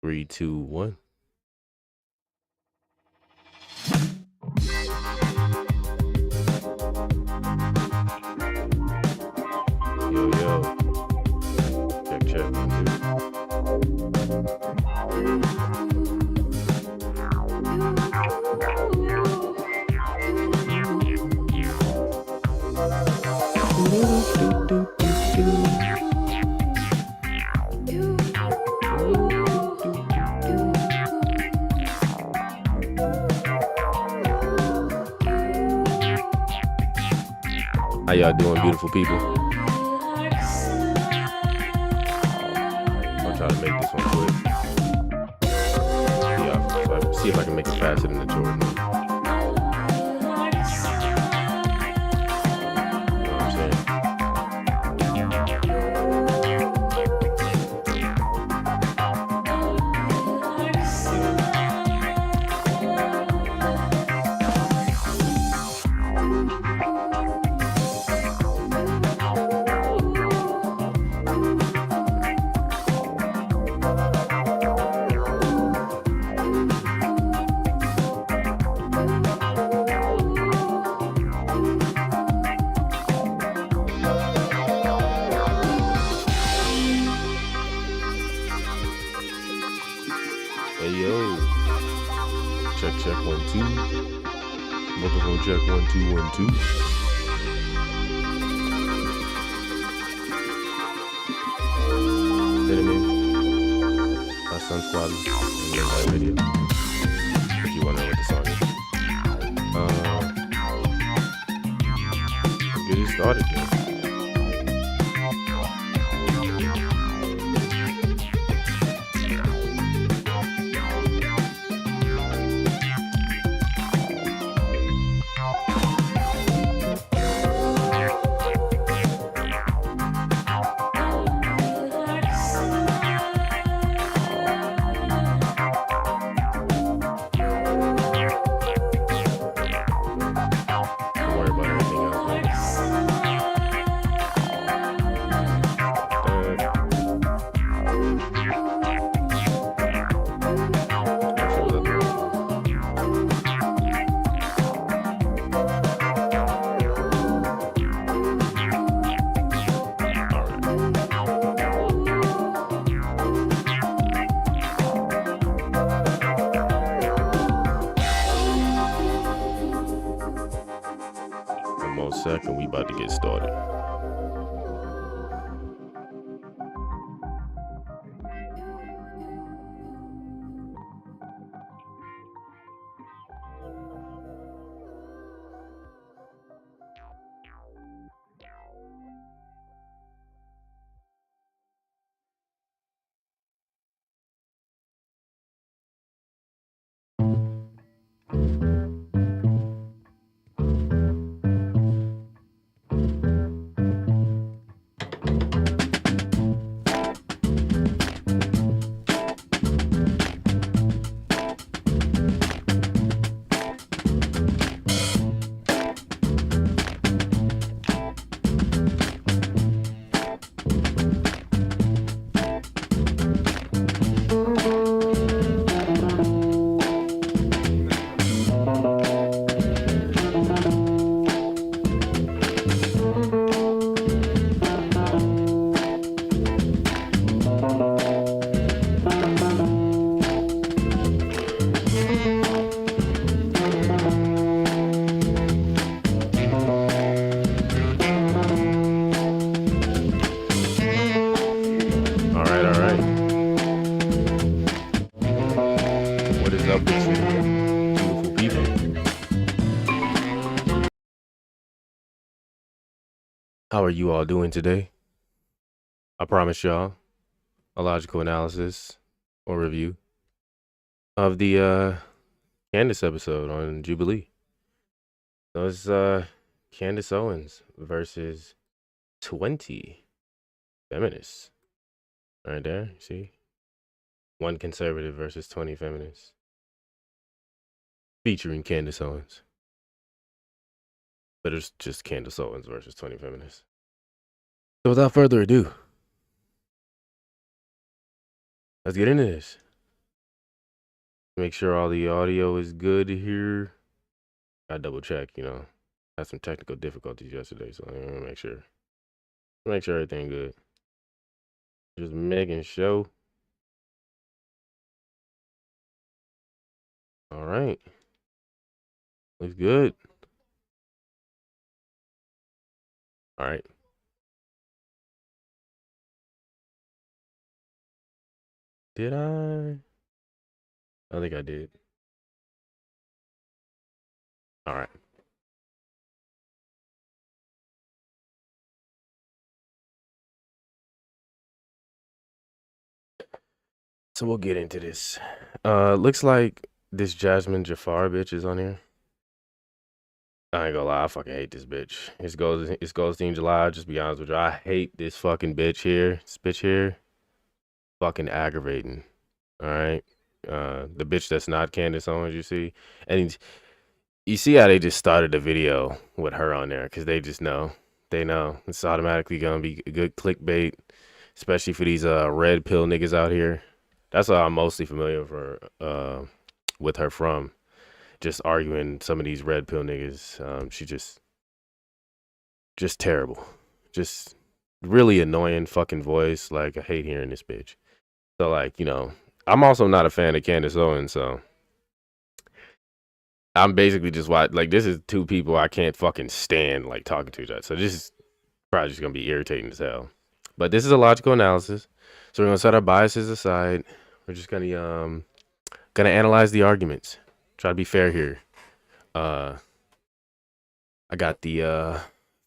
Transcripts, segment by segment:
Three, two, one. Yo, yo. Check, check. 1, 2. How y'all doing, beautiful people? I'll try to make this one quick. Yeah, so I can see if I can make it faster than the Jordan. You know what I'm saying? Hey yo, check 1 2. Microphone check 1 2 1 2. Enemy, my son's quality, and your live video. If you want to know what the song is, let's get it started, then. Don't worry about everything else, man. One more second, we about to get started. All right. What is up with you, beautiful people? How are you all doing today? I promise y'all a logical analysis or review of the Candace episode on Jubilee. So it's Candace Owens versus 20 feminists. Right there, you see? One conservative versus 20 feminists. Featuring Candace Owens. But it's just Candace Owens versus 20 feminists. So without further ado, let's get into this. Make sure all the audio is good here. I double check, you know. Had some technical difficulties yesterday, so I want to make sure everything good. Just making sure. All right. Looks good. All right. Did I? I think I did. All right. So we'll get into this. Looks like this Jasmine Jafar bitch is on here. I ain't gonna lie, I fucking hate this bitch. It's Goldstein July, just be honest with you. I hate this fucking bitch here. This bitch here. Fucking aggravating. Alright. The bitch that's not Candace Owens, you see. And you see how they just started the video with her on there, because they just know. They know. It's automatically gonna be a good clickbait, especially for these red pill niggas out here. That's what I'm mostly familiar with her from. Just arguing some of these red pill niggas. She just terrible. Just really annoying fucking voice. Like, I hate hearing this bitch. So, like, you know, I'm also not a fan of Candace Owens, so I'm basically just like, this is two people I can't fucking stand, like, talking to each other. So this is probably just gonna be irritating as hell. But this is a logical analysis. So we're gonna set our biases aside. We're just gonna analyze the arguments. Try to be fair here. I got the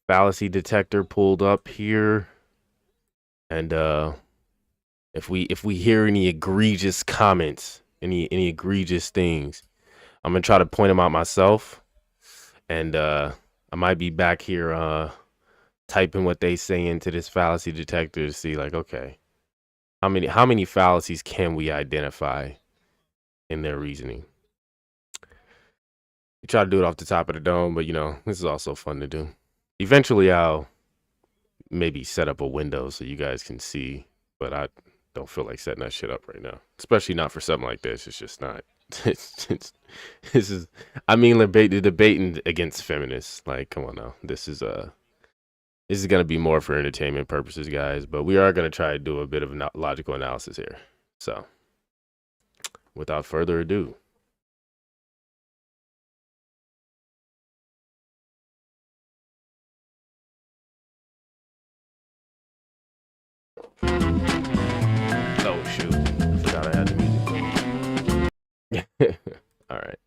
fallacy detector pulled up here, and if we hear any egregious comments, any egregious things, I'm gonna try to point them out myself, and I might be back here typing what they say into this fallacy detector to see, like, okay, how many fallacies can we identify in their reasoning. You try to do it off the top of the dome, but you know, this is also fun to do. Eventually I'll maybe set up a window so you guys can see, but I don't feel like setting that shit up right now, especially not for something like this. It's just not. This is, I mean, debating against feminists. Like, come on now. This is gonna be more for entertainment purposes, guys. But we are gonna try to do a bit of logical analysis here. So, without further ado. Oh shoot! I forgot I had the music. All right.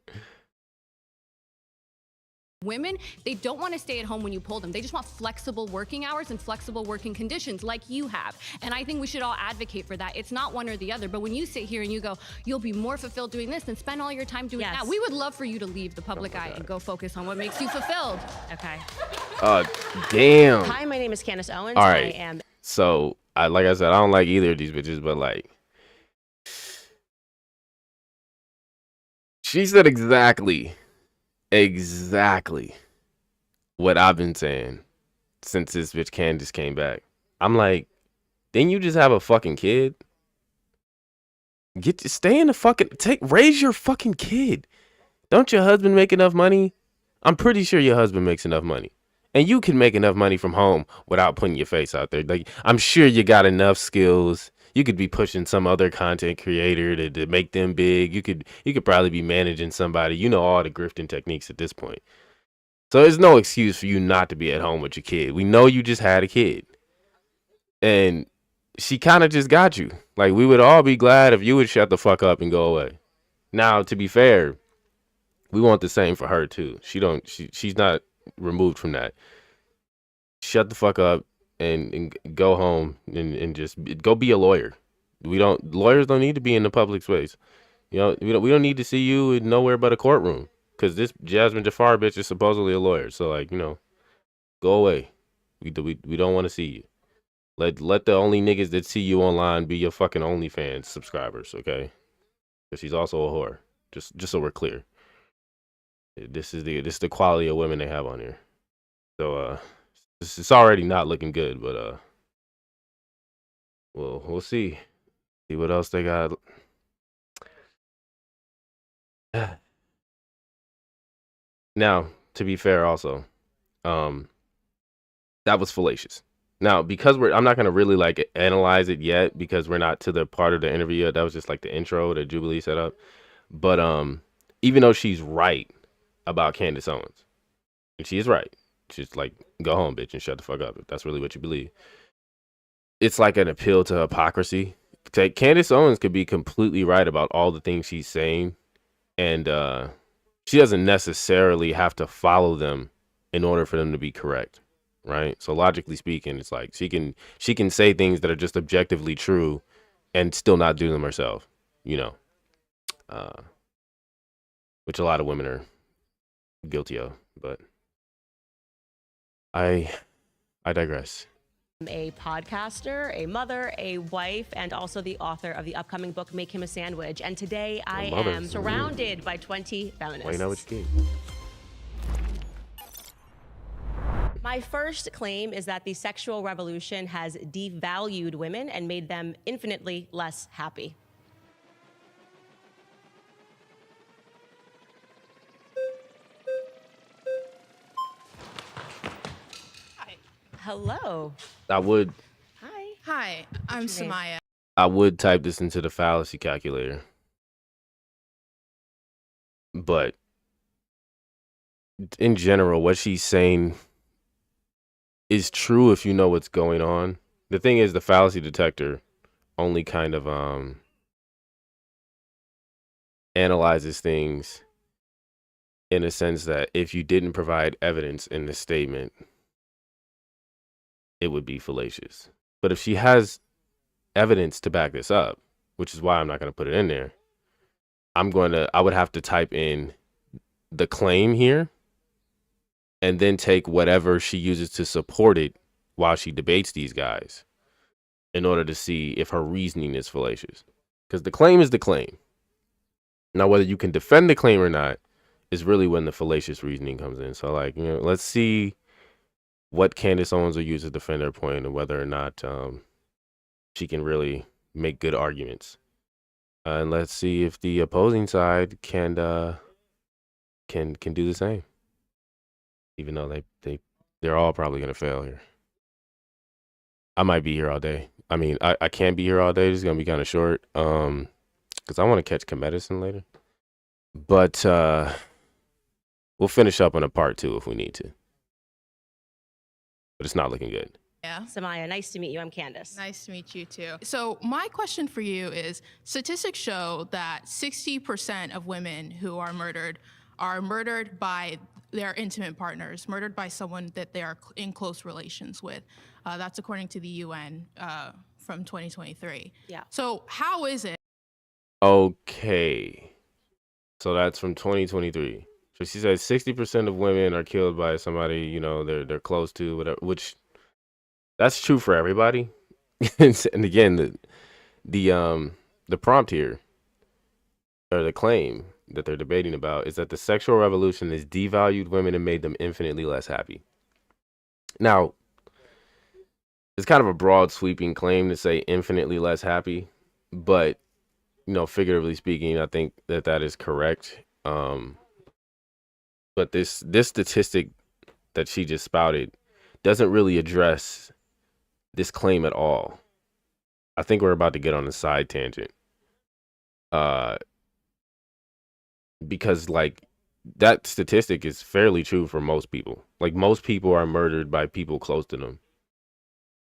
Women, they don't want to stay at home when you pull them. They just want flexible working hours and flexible working conditions like you have. And I think we should all advocate for that. It's not one or the other. But when you sit here and you go, you'll be more fulfilled doing this, then spend all your time doing that. We would love for you to leave the public eye and go focus on what makes you fulfilled. Okay. Damn. Hi, my name is Candace Owens. All right. I am. So, like I said, I don't like either of these bitches, but like, she said exactly what I've been saying since this bitch Candace came back. I'm like, didn't you just have a fucking kid? Stay in the fucking, raise your fucking kid. Don't your husband make enough money? I'm pretty sure your husband makes enough money. And you can make enough money from home without putting your face out there. Like, I'm sure you got enough skills. You could be pushing some other content creator to make them big. You could probably be managing somebody. You know all the grifting techniques at this point. So there's no excuse for you not to be at home with your kid. We know you just had a kid. And she kind of just got you. Like, we would all be glad if you would shut the fuck up and go away. Now, to be fair, we want the same for her too. She's not removed from that. Shut the fuck up and go home and just go be a lawyer. Lawyers don't need to be in the public space. You know, we don't need to see you in nowhere but a courtroom, because this Jasmine Jafar bitch is supposedly a lawyer. So, like, you know, go away. We don't want to see you. Let the only niggas that see you online be your fucking OnlyFans subscribers, okay? Because she's also a whore. Just so we're clear. This is the quality of women they have on here. So it's already not looking good, but we'll see what else they got. Now, to be fair, also, um, that was fallacious. Now, because I'm not gonna really like analyze it yet because we're not to the part of the interview yet. That was just like the intro that Jubilee set up. But even though she's right about Candace Owens, and she is right, she's like, go home, bitch, and shut the fuck up if that's really what you believe. It's like an appeal to hypocrisy. Candace Owens could be completely right about all the things she's saying, and she doesn't necessarily have to follow them in order for them to be correct, right? So logically speaking, it's like she can say things that are just objectively true and still not do them herself, you know, which a lot of women are guilty of. But I digress. A podcaster, a mother, a wife, and also the author of the upcoming book, Make Him a Sandwich. And today I am surrounded by 20 feminists. Well, you know what you get. My first claim is that the sexual revolution has devalued women and made them infinitely less happy. Hello. I would Hi, I'm Samaya. I would type this into the fallacy calculator. But in general, what she's saying is true if you know what's going on. The thing is, the fallacy detector only kind of analyzes things in a sense that if you didn't provide evidence in the statement, it would be fallacious. But if she has evidence to back this up, which is why I'm not going to put it in there, I would have to type in the claim here and then take whatever she uses to support it while she debates these guys in order to see if her reasoning is fallacious. Because the claim is the claim. Now, whether you can defend the claim or not is really when the fallacious reasoning comes in. So, like, let's see what Candace Owens will use to defend her point and whether or not she can really make good arguments. And let's see if the opposing side can do the same. Even though they're all probably gonna fail here. I might be here all day. I mean, I can't be here all day. This is gonna be kind of short. Because I want to catch Medicine later. But we'll finish up on a part 2 if we need to. But it's not looking good. Yeah. Samaya, nice to meet you. I'm Candace. Nice to meet you too. So my question for you is, statistics show that 60% of women who are murdered by their intimate partners, murdered by someone that they are in close relations with. That's according to the UN from 2023. Yeah. So how is it? Okay. So that's from 2023. So she said 60% of women are killed by somebody, they're close to, whatever, which that's true for everybody. And again, the prompt here, or the claim that they're debating about, is that the sexual revolution has devalued women and made them infinitely less happy. Now, it's kind of a broad sweeping claim to say infinitely less happy, but figuratively speaking, I think that is correct. But this statistic that she just spouted doesn't really address this claim at all. I think we're about to get on a side tangent. Because like that statistic is fairly true for most people. Like most people are murdered by people close to them.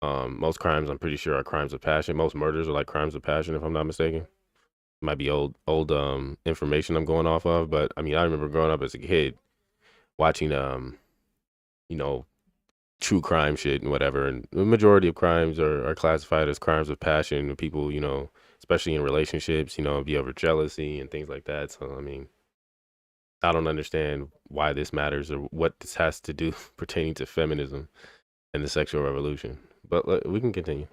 Most crimes, I'm pretty sure, are crimes of passion. Most murders are like crimes of passion, if I'm not mistaken. Might be old information I'm going off of, but I mean, I remember growing up as a kid watching true crime shit and whatever, and the majority of crimes are classified as crimes of passion. People, especially in relationships, be over jealousy and things like that. So I mean, I don't understand why this matters or what this has to do pertaining to feminism and the sexual revolution. But we can continue.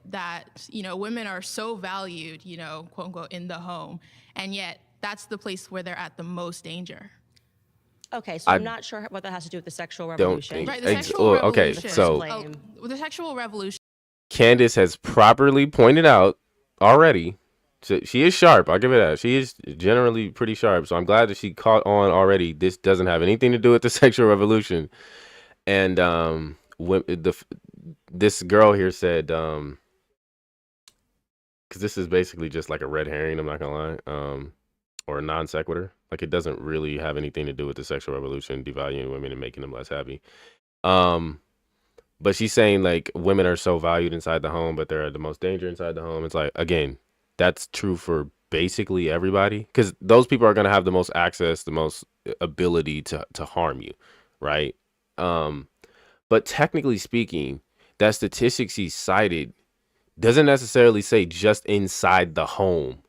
That women are so valued, quote unquote, in the home, and yet that's the place where they're at the most danger. Okay, so I'm not sure what that has to do with the sexual revolution. Right, the sexual revolution. Okay, so the sexual revolution. Candace has properly pointed out already So she is sharp. I'll give it that. She is generally pretty sharp. So I'm glad that she caught on already. This doesn't have anything to do with the sexual revolution. And this girl here said, because this is basically just like a red herring. I'm not gonna lie, or a non sequitur. Like it doesn't really have anything to do with the sexual revolution, devaluing women and making them less happy. But she's saying like women are so valued inside the home, but they're at the most danger inside the home. It's like, again, that's true for basically everybody, because those people are going to have the most access, the most ability to harm you, right? But technically speaking, that statistic she cited doesn't necessarily say just inside the home,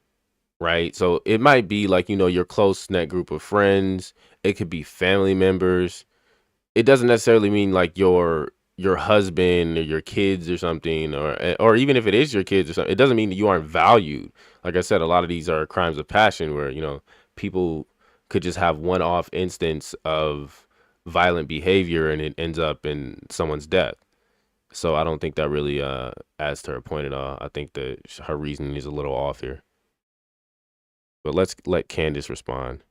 right? So it might be like, your close knit group of friends. It could be family members. It doesn't necessarily mean like your husband or your kids or something, or even if it is your kids or something, it doesn't mean that you aren't valued. Like I said, a lot of these are crimes of passion where, people could just have one-off instance of violent behavior and it ends up in someone's death. So I don't think that really adds to her point at all. I think that her reasoning is a little off here. But let's let Candace respond.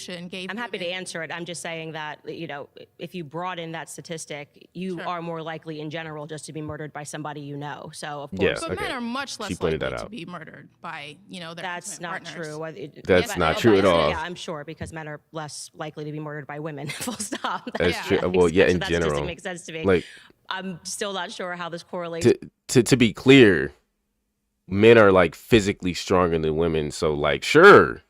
I'm happy to answer it. I'm just saying that, if you broaden that statistic, you are more likely in general just to be murdered by somebody you know. So, of course. But men are much less likely to be murdered by, their That's not partners. true. That's not true at all. Yeah, I'm sure, because men are less likely to be murdered by women. Full stop. That's true. Well, yeah, in general. That makes sense to me. Like, I'm still not sure how this correlates. To be clear, men are like physically stronger than women. So like, sure,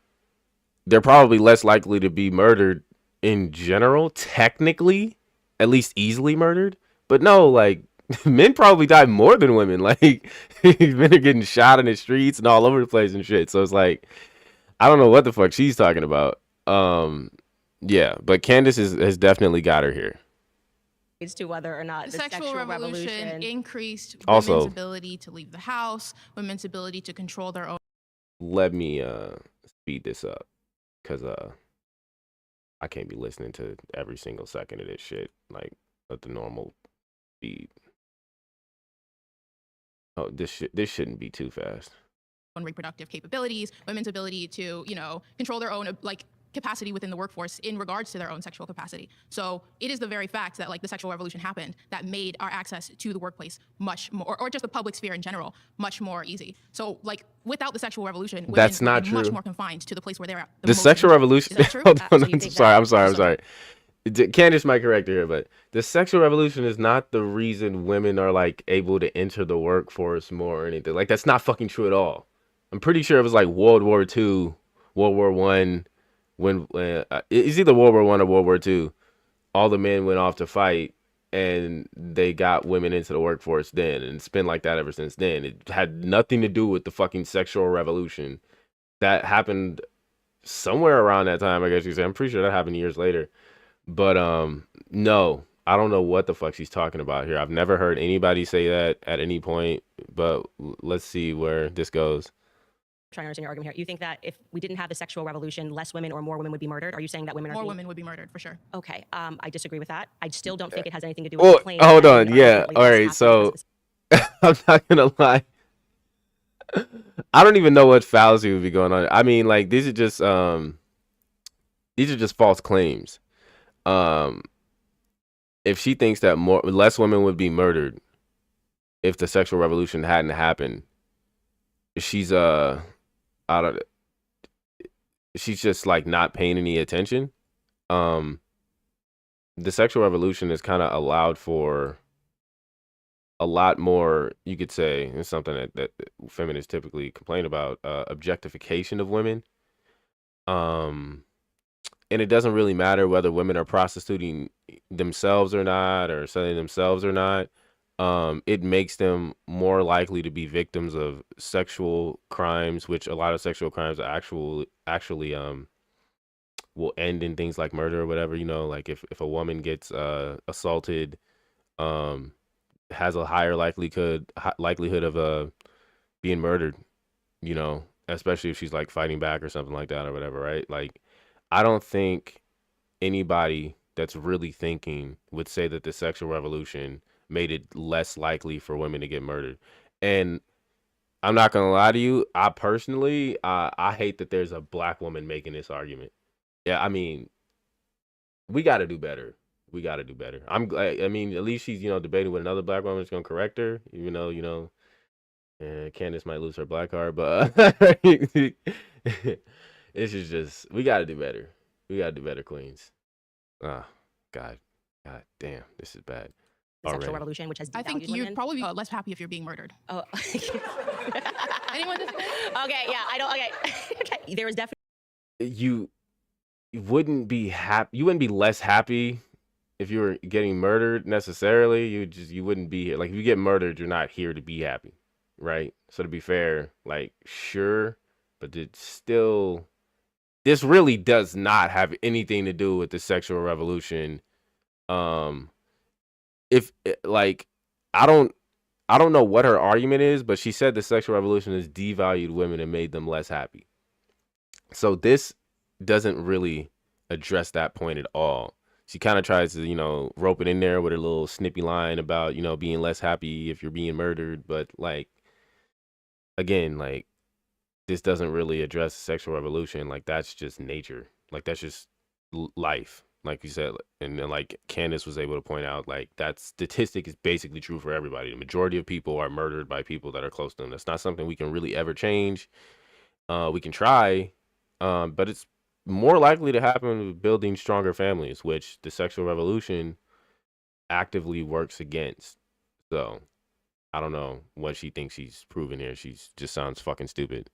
they're probably less likely to be murdered in general, technically, at least easily murdered. But no, like men probably die more than women. Like men are getting shot in the streets and all over the place and shit. So it's like, I don't know what the fuck she's talking about. Yeah, but Candace has definitely got her here. As to whether or not the sexual revolution increased also women's ability to leave the house, women's ability to control their own. Let me speed this up, because I can't be listening to every single second of this shit like at the normal speed. Oh, this shouldn't be too fast. On reproductive capabilities, women's ability to control their own capacity within the workforce in regards to their own sexual capacity. So it is the very fact that like the sexual revolution happened that made our access to the workplace much more, or just the public sphere in general, much more easy. So like without the sexual revolution, women that's not would be true. Much more confined to the place where they're at. The sexual revolution. Hold on, I'm sorry. Candace might correct her here, but the sexual revolution is not the reason women are like able to enter the workforce more or anything. Like that's not fucking true at all. I'm pretty sure it was like World War II, World War I. When it's either World War I or World War II, all the men went off to fight, and they got women into the workforce then, and it's been like that ever since then. It had nothing to do with the fucking sexual revolution. That happened somewhere around that time, I guess you could say. I'm pretty sure that happened years later. But no, I don't know what the fuck she's talking about here. I've never heard anybody say that at any point, but let's see where this goes. Trying to understand your argument here. You think that if we didn't have the sexual revolution, less women or more women would be murdered? Are you saying that more women would be murdered for sure? Okay, I disagree with that. I still don't think it has anything to do with the claim. Hold on, yeah, all right. So I'm not gonna lie. I don't even know what fallacy would be going on. I mean, like these are just false claims. If she thinks that less women would be murdered if the sexual revolution hadn't happened, she's she's just like not paying any attention. The sexual revolution has kind of allowed for a lot more, you could say, it's something that feminists typically complain about, objectification of women. And it doesn't really matter whether women are prostituting themselves or not, or selling themselves or not. It makes them more likely to be victims of sexual crimes, which a lot of sexual crimes actually will end in things like murder or whatever. Like if a woman gets assaulted, has a higher likelihood of being murdered, especially if she's like fighting back or something like that or whatever, right? Like I don't think anybody that's really thinking would say that the sexual revolution made it less likely for women to get murdered. And I'm not gonna lie to you. I personally, I hate that there's a black woman making this argument. Yeah, I mean, we got to do better. We got to do better. I'm glad. I mean, at least she's debating with another black woman that's gonna correct her. Even though Candace might lose her black card, but this is just we got to do better. We got to do better, Queens. Ah, God, God damn, this is bad. The sexual revolution, which has I think you'd probably be less happy if you're being murdered. Oh. Anyone disagree? Okay, yeah, I don't. Okay, okay. There is definitely You wouldn't be happy. You wouldn't be less happy if you were getting murdered necessarily. You wouldn't be here. Like if you get murdered, you're not here to be happy, right? So to be fair, like sure, but it's still. This really does not have anything to do with the sexual revolution. If like I don't know what her argument is, but she said the sexual revolution has devalued women and made them less happy. So this doesn't really address that point at all. She kind of tries to, rope it in there with a little snippy line about, being less happy if you're being murdered. But like, again, like this doesn't really address the sexual revolution. Like that's just nature. Like that's just life. Like you said, and then like Candace was able to point out, like that statistic is basically true for everybody. The majority of people are murdered by people that are close to them. That's not something we can really ever change. We can try, but it's more likely to happen with building stronger families, which the sexual revolution actively works against. So I don't know what she thinks she's proving here. She just sounds fucking stupid.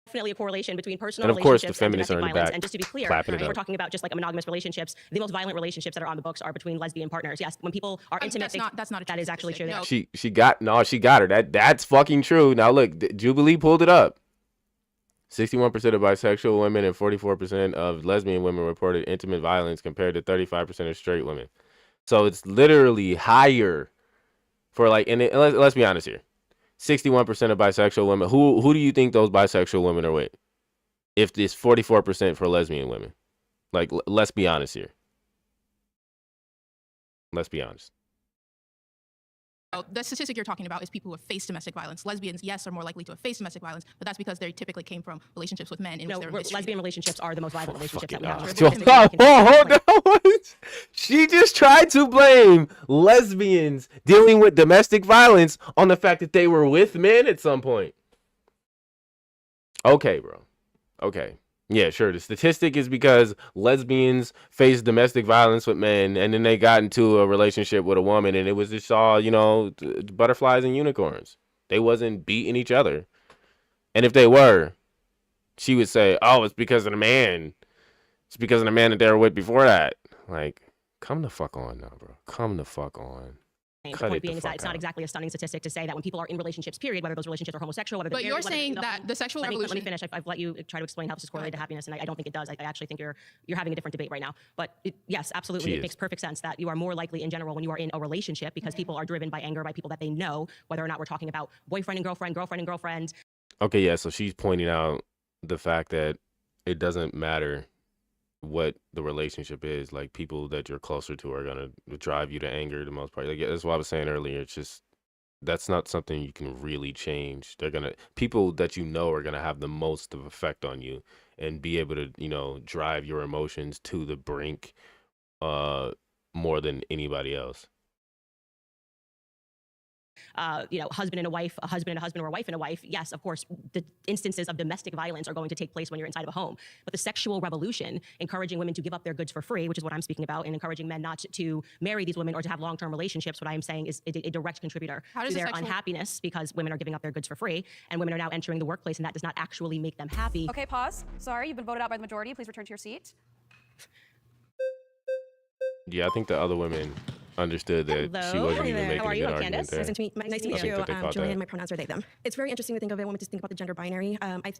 Definitely a correlation between personal And of course, the relationships feminists and are in domestic the violence. back And just to be clear, clapping it we're up. talking about just like monogamous relationships. The most violent relationships that are on the books are between lesbian partners. Yes, when people are intimate, That's not a that is actually true. No. She got her. That's fucking true. Now look, Jubilee pulled it up. 61% of bisexual women and 44% of lesbian women reported intimate violence compared to 35% of straight women. So it's literally higher for like, and let's be honest here. 61% of bisexual women. Who do you think those bisexual women are with? If it's 44% for lesbian women, like let's be honest here. Let's be honest. The statistic you're talking about is people who have faced domestic violence. Lesbians, yes, are more likely to have faced domestic violence, but that's because they typically came from relationships with men in which they were mistreated. Lesbian relationships are the most violent relationships that we have. Hold on. She just tried to blame lesbians dealing with domestic violence on the fact that they were with men at some point. Okay, bro. Okay. Yeah, sure. The statistic is because lesbians face domestic violence with men, and then they got into a relationship with a woman, and it was just all, butterflies and unicorns. They wasn't beating each other. And if they were, she would say, oh, it's because of the man. It's because of the man that they were with before that. Like, come the fuck on now, bro. Come the fuck on. The point being is that it's not exactly a stunning statistic to say that when people are in relationships, period, whether those relationships are homosexual, whether they're married, you're saying that the sexual revolution. Let me finish. I've let you try to explain how this is correlated to happiness, and I don't think it does. I actually think you're having a different debate right now. But yes, absolutely, it makes perfect sense that you are more likely in general when you are in a relationship because people are driven by anger by people that they know, whether or not we're talking about boyfriend and girlfriend, girlfriend and girlfriend. Okay, yeah. So she's pointing out the fact that it doesn't matter what the relationship is. Like people that you're closer to are gonna drive you to anger the most part. Like that's what I was saying earlier. It's just that's not something you can really change. People that are gonna have the most of effect on you and be able to drive your emotions to the brink more than anybody else. Husband and a wife, a husband and a husband, or a wife and a wife. Yes, of course, the instances of domestic violence are going to take place when you're inside of a home. But the sexual revolution, encouraging women to give up their goods for free, which is what I'm speaking about, and encouraging men not to marry these women or to have long-term relationships, what I am saying is a direct contributor to their unhappiness because women are giving up their goods for free and women are now entering the workplace and that does not actually make them happy. Okay, pause. Sorry, you've been voted out by the majority. Please return to your seat. Yeah, I think the other women understood that she wasn't even making a good argument there. Nice to meet you. Julian, my pronouns are they, them. It's very interesting to think of it when we just think about the gender binary.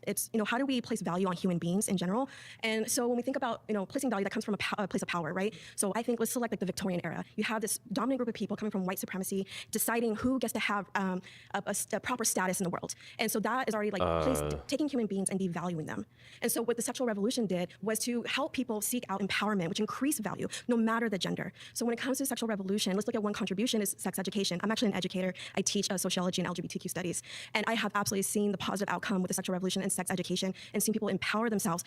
It's, how do we place value on human beings in general? And so when we think about, placing value, that comes from a place of power, right? So I think let's select like the Victorian era. You have this dominant group of people coming from white supremacy, deciding who gets to have a proper status in the world. And so that is already like taking human beings and devaluing them. And so what the sexual revolution did was to help people seek out empowerment, which increased value, no matter the gender. So when it comes to sexual revolution, revolution, let's look at one contribution is sex education. I'm actually an educator. I teach sociology and LGBTQ studies. And I have absolutely seen the positive outcome with the sexual revolution and sex education and seen people empower themselves.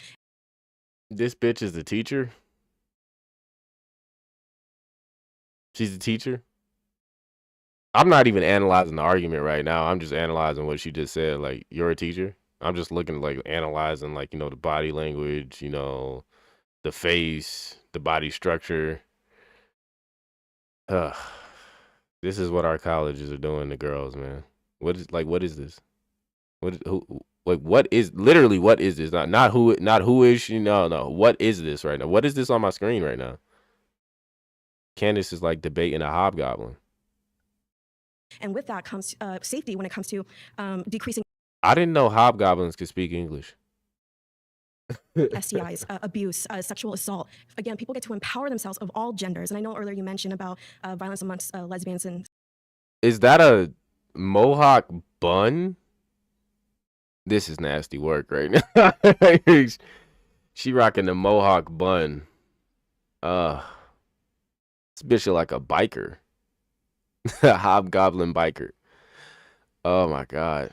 This bitch is the teacher? She's the teacher? I'm not even analyzing the argument right now. I'm just analyzing what she just said. Like, you're a teacher? I'm just looking, like, analyzing, like, the body language, the face, the body structure. This is what our colleges are doing to girls, man. What is this? What is this? Not who is she? No. What is this right now? What is this on my screen right now? Candace is like debating a hobgoblin. And with that comes safety when it comes to decreasing I didn't know hobgoblins could speak English. STIs, abuse, sexual assault. Again, people get to empower themselves of all genders. And I know earlier you mentioned about violence amongst lesbians and. Is that a mohawk bun? This is nasty work right now. She rocking the mohawk bun. This bitch is like a biker. A hobgoblin biker. Oh my God.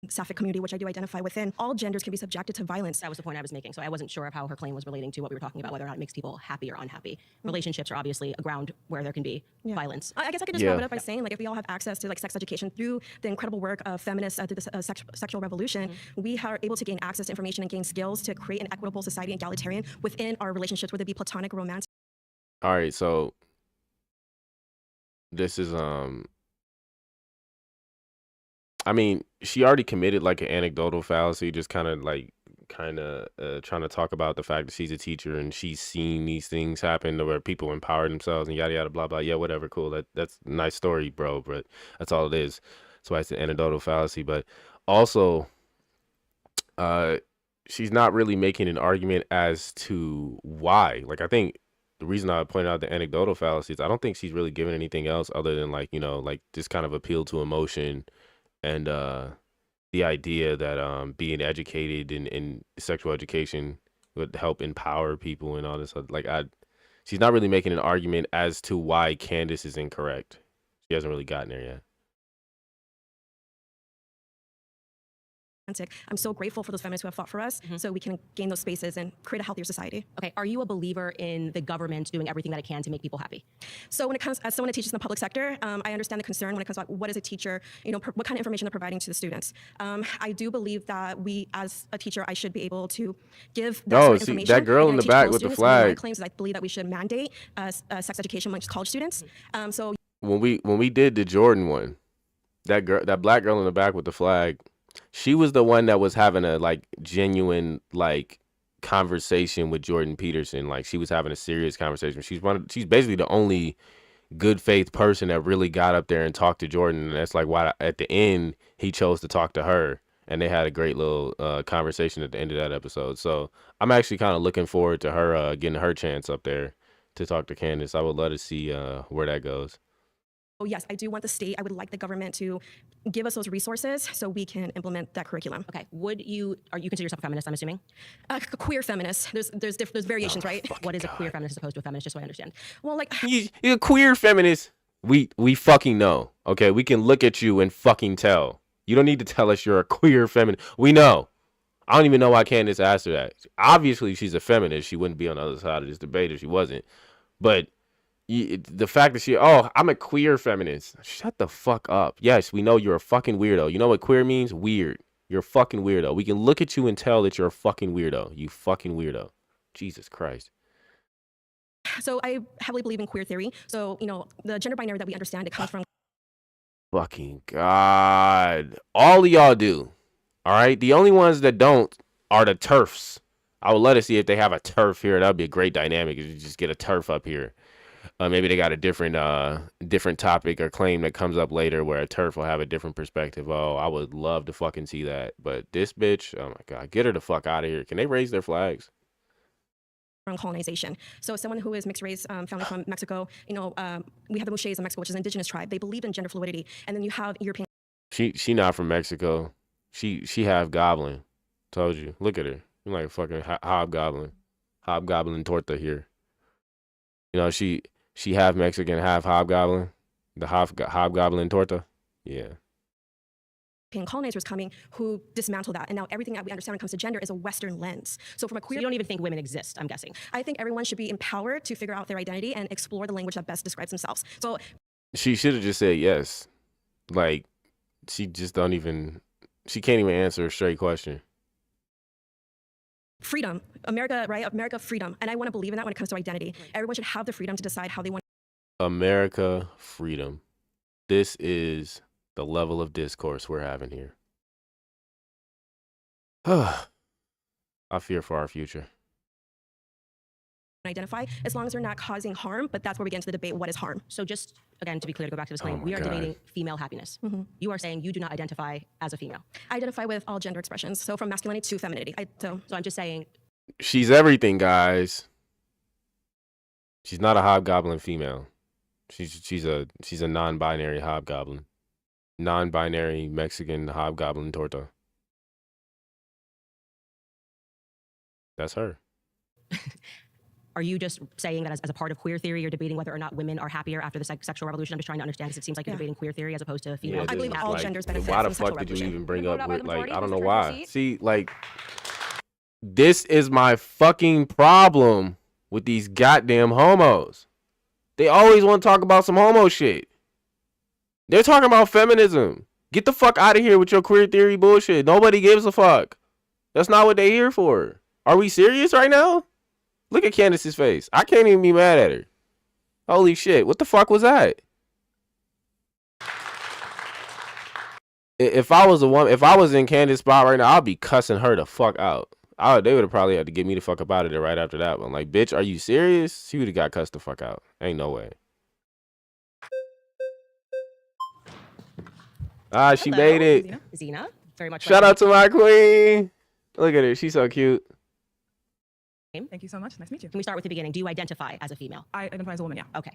Sapphic community, which I do identify within, all genders can be subjected to violence. That was the point I was making. So I wasn't sure of how her claim was relating to what we were talking about, whether or not it makes people happy or unhappy. Relationships are obviously a ground where there can be violence. I guess I could just wrap it up by saying, like, if we all have access to like sex education through the incredible work of feminists through the sexual revolution, we are able to gain access to information and gain skills to create an equitable society, egalitarian within our relationships, whether it be platonic or romantic. All right, so this is I mean, she already committed like an anecdotal fallacy, just kind of trying to talk about the fact that she's a teacher and she's seen these things happen to where people empower themselves and yada yada blah blah. Yeah, whatever, cool. That's a nice story, bro, but that's all it is. That's why it's an anecdotal fallacy. But also, she's not really making an argument as to why. Like, I think the reason I pointed out the anecdotal fallacy is I don't think she's really given anything else other than like this kind of appeal to emotion. And the idea that being educated in sexual education would help empower people and all this. She's not really making an argument as to why Candace is incorrect. She hasn't really gotten there yet. I'm so grateful for those feminists who have fought for us so we can gain those spaces and create a healthier society. Okay, are you a believer in the government doing everything that it can to make people happy? So when it comes, as someone that teaches in the public sector, I understand the concern when it comes to what is a teacher, what kind of information they're providing to the students. I do believe that we, as a teacher, I should be able to give that sort of information. That girl in the back with the flag. My claims is I believe that we should mandate sex education amongst college students. So when we did the Jordan one, that black girl in the back with the flag, she was the one that was having a genuine conversation with Jordan Peterson. Like, she was having a serious conversation. She's basically the only good faith person that really got up there and talked to Jordan. And that's like why at the end he chose to talk to her, and they had a great little conversation at the end of that episode. So I'm actually kind of looking forward to her getting her chance up there to talk to Candace. I would love to see where that goes. Oh, yes, I do want the state. I would like the government to give us those resources so we can implement that curriculum. Okay, are you consider yourself a feminist, I'm assuming? A queer feminist. There's variations, right? What is a queer feminist as opposed to a feminist, just so I understand? Well, you're a queer feminist. We fucking know, okay? We can look at you and fucking tell. You don't need to tell us you're a queer feminist. We know. I don't even know why Candace asked her that. Obviously, she's a feminist. She wouldn't be on the other side of this debate if she wasn't. But the fact that I'm a queer feminist. Shut the fuck up. Yes, we know you're a fucking weirdo. You know what queer means? Weird. You're a fucking weirdo. We can look at you and tell that you're a fucking weirdo. You fucking weirdo. Jesus Christ. So I heavily believe in queer theory. So, the gender binary that we understand, it comes from. Fucking God. All of y'all do. All right? The only ones that don't are the TERFs. I would love to see if they have a TERF here. That would be a great dynamic if you just get a TERF up here. Maybe they got a different topic or claim that comes up later where a TERF will have a different perspective. Oh, I would love to fucking see that. But this bitch, oh my God, get her the fuck out of here. Can they raise their flags? From colonization. So someone who is mixed race, family from Mexico, we have the Muxches in Mexico, which is an indigenous tribe. They believe in gender fluidity. And then you have European. She not from Mexico. She half goblin. Told you. Look at her. You're like a fucking hobgoblin. Hobgoblin torta here. She half Mexican, half hobgoblin. The hobgoblin torta. Yeah. Colonizers coming who dismantled that. And now everything that we understand when it comes to gender is a Western lens. So from a So queer, you don't even think women exist, I'm guessing. I think everyone should be empowered to figure out their identity and explore the language that best describes themselves. So She should have just said yes. Like, she just don't even, she can't even answer a straight question. freedom, America, right? America, freedom. And I want to believe in that when it comes to identity. Everyone should have the freedom to decide how they want. America, freedom. This is the level of discourse we're having here. I fear for our future. Identify as long as they're not causing harm, but that's where we get into the debate. What is harm? So just, again, to be clear, to go back to this claim, my we are God. debating female happiness. You are saying you do not identify as a female. I identify with all gender expressions, so from masculinity to femininity. So I'm just saying, She's everything, guys. She's not a hobgoblin female. She's a non-binary hobgoblin. Non-binary Mexican hobgoblin torta. That's her. are you just saying that as a part of queer theory, you're debating whether or not women are happier after the sexual revolution? I'm just trying to understand because it seems like you're debating queer theory as opposed to female. Yeah, I believe dude, all like, genders benefit why from the the sexual fuck did you revolution. even bring Vote up out by with, the like, majority, I don't know please return to your why. seat. See, like, this is my fucking problem with these goddamn homos. They always want to talk about some homo shit. They're talking about feminism. Get the fuck out of here with your queer theory bullshit. Nobody gives a fuck. That's not what they're here for. Are we serious right now? Look at Candace's face. I can't even be mad at her. Holy shit. What the fuck was that? If I was a woman, if I was in Candace's spot right now, I'd be cussing her the fuck out. They would have probably had to get me the fuck up out of there right after that one. Like, bitch, are you serious? She would have got cussed the fuck out. Ain't no way. Ah, she Hello, made it. Zena, very much. Shout out to my queen. Look at her. She's so cute. Thank you so much. Nice to meet you. Can we start with the beginning? Do you identify as a female? I identify as a woman, yeah. Okay.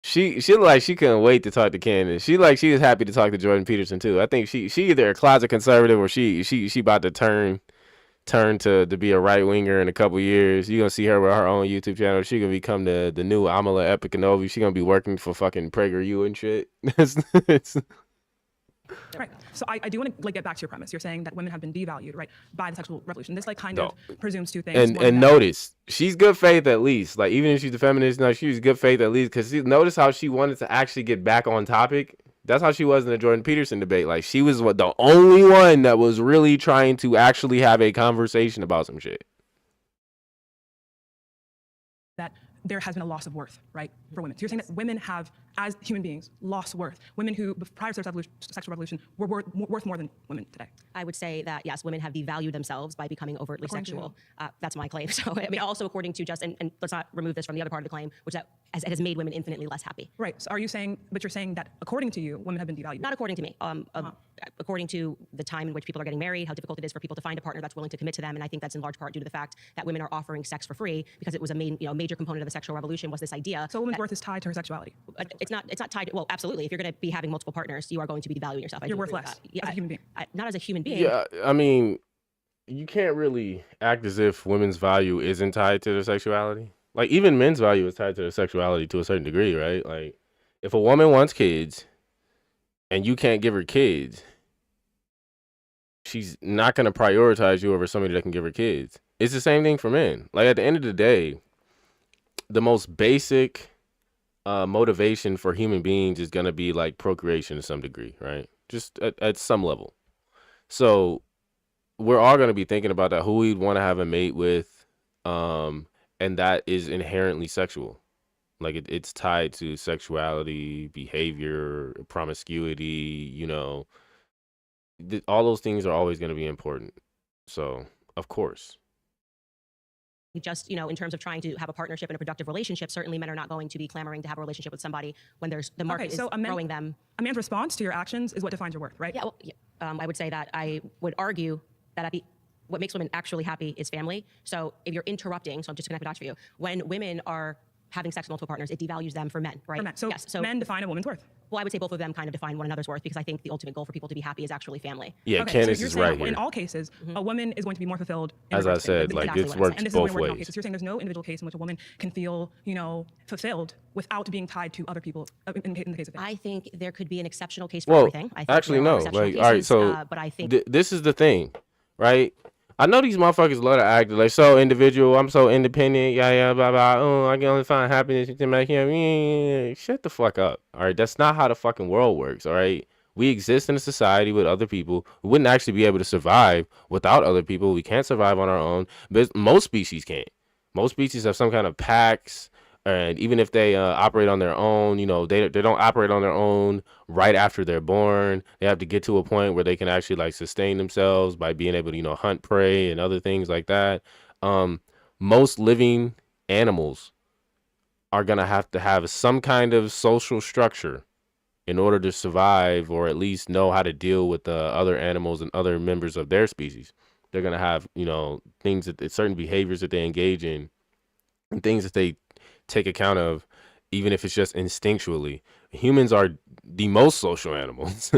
She looked like she couldn't wait to talk to Candace. She was happy to talk to Jordan Peterson too. I think she either a closet conservative or she about to turn to be a right winger in a couple years. You're gonna see her with her own YouTube channel. She gonna become the new Amala Epicanovi. She gonna be working for fucking PragerU and shit. Right. So I do want to get back to your premise. You're saying that women have been devalued, right, by the sexual revolution. This kind of presumes two things. And notice, she's good faith at least. Like, even if she's a feminist, no, she's good faith at least. Because notice how she wanted to actually get back on topic. That's how she was in the Jordan Peterson debate. Like, she was the only one that was really trying to actually have a conversation about some shit. That there has been a loss of worth, right, for women. So you're saying that women have, as human beings, lost worth. Women who, prior to the sexual revolution, were worth more than women today. I would say that, yes, women have devalued themselves by becoming overtly According to sexual. That's my claim. So, I mean, also according to and let's not remove this from the other part of the claim, which it has made women infinitely less happy. Right. So are you saying, but you're saying that according to you, women have been devalued? Not according to me. According to the time in which people are getting married, how difficult it is for people to find a partner that's willing to commit to them. And I think that's in large part due to the fact that women are offering sex for free because it was a major component of the sexual revolution was this idea. So a woman's worth is tied to her sexuality. It's not tied. Well, absolutely. If you're going to be having multiple partners, you are going to be devaluing yourself. You're worth less as a human being. Not as a human being. Yeah, I mean, you can't really act as if women's value isn't tied to their sexuality. Like, even men's value is tied to their sexuality to a certain degree, right? Like, if a woman wants kids and you can't give her kids, she's not going to prioritize you over somebody that can give her kids. It's the same thing for men. Like, at the end of the day, the most basic motivation for human beings is going to be like procreation to some degree, right? Just at some level. So we're all going to be thinking about that, who we'd want to have a mate with, and that is inherently sexual. Like, it's tied to sexuality, behavior, promiscuity, all those things are always going to be important. So, of course. Just, in terms of trying to have a partnership and a productive relationship, certainly men are not going to be clamoring to have a relationship with somebody when the market is throwing them. A man's response to your actions is what defines your worth, right? Yeah, well, I would say that I would argue that what makes women actually happy is family. So if you're interrupting, so I'm just going to connect the dots for you. When women are having sex with multiple partners, it devalues them for men, right? For men. So, yes, men define a woman's worth. Well, I would say both of them kind of define one another's worth, because I think the ultimate goal for people to be happy is actually family. Yeah, Okay, Candace so you're is saying right that in here. all cases, a woman is going to be more fulfilled. As I said, like, exactly it's what I'm works saying. And this is going both to work in all ways. cases. So you're saying there's no individual case in which a woman can feel, fulfilled without being tied to other people in the case of family. I think there could be an exceptional case for Well, everything. I think actually, there are no. exceptional Like, all right, cases, so but I think this is the thing, right? I know these motherfuckers love to act like so individual. I'm so independent. Yeah, blah, blah. Oh, I can only find happiness in my him. Shut the fuck up. All right, that's not how the fucking world works. All right, we exist in a society with other people. We wouldn't actually be able to survive without other people. We can't survive on our own. But most species can't. Most species have some kind of packs. And even if they operate on their own, they don't operate on their own right after they're born. They have to get to a point where they can actually like sustain themselves by being able to, hunt prey and other things like that. Most living animals are going to have some kind of social structure in order to survive, or at least know how to deal with the other animals and other members of their species. They're going to have, things that certain behaviors that they engage in and things that they take account of, even if it's just instinctually. Humans are the most social animals.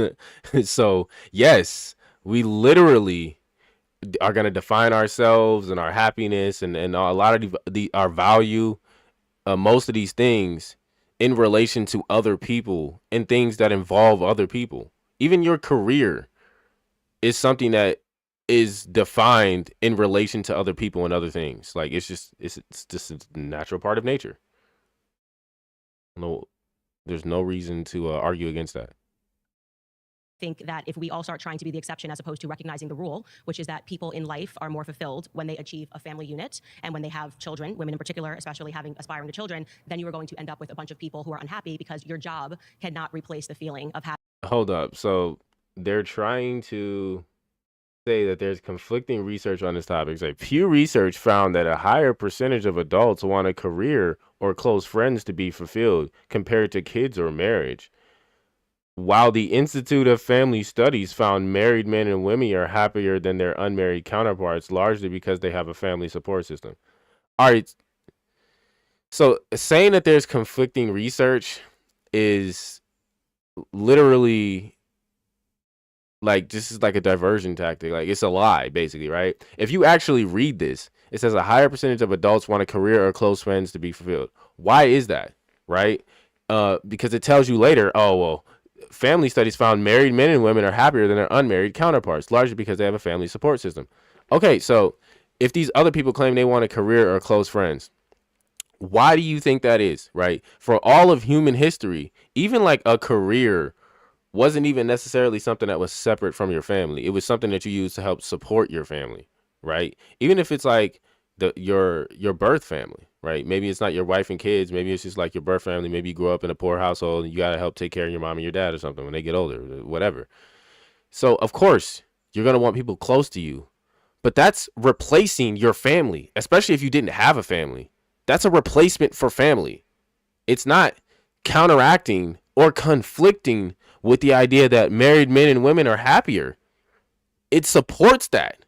So yes, we literally are going to define ourselves and our happiness and a lot of our value, most of these things in relation to other people and things that involve other people. Even your career is something that is defined in relation to other people and other things. Like it's just a natural part of nature. No, there's no reason to argue against that. think that if we all start trying to be the exception as opposed to recognizing the rule, which is that people in life are more fulfilled when they achieve a family unit and when they have children, women in particular, especially aspiring to children, then you are going to end up with a bunch of people who are unhappy because your job cannot replace the feeling of having. Hold up. So they're trying to say that there's conflicting research on this topic. It's like Pew Research found that a higher percentage of adults want a career or close friends to be fulfilled compared to kids or marriage. While the Institute of Family Studies found married men and women are happier than their unmarried counterparts, largely because they have a family support system. All right. So saying that there's conflicting research is literally like, this is like a diversion tactic. Like, it's a lie, basically, right? If you actually read this, it says a higher percentage of adults want a career or close friends to be fulfilled. Why is that, right? Because it tells you later, oh, well, family studies found married men and women are happier than their unmarried counterparts, largely because they have a family support system. Okay, so if these other people claim they want a career or close friends, why do you think that is, right? For all of human history, even like a career wasn't even necessarily something that was separate from your family. It was something that you used to help support your family, right? Even if it's like your birth family, right? Maybe it's not your wife and kids. Maybe it's just like your birth family. Maybe you grew up in a poor household and you got to help take care of your mom and your dad or something when they get older, whatever. So, of course, you're going to want people close to you. But that's replacing your family, especially if you didn't have a family. That's a replacement for family. It's not counteracting or conflicting with the idea that married men and women are happier. It supports that.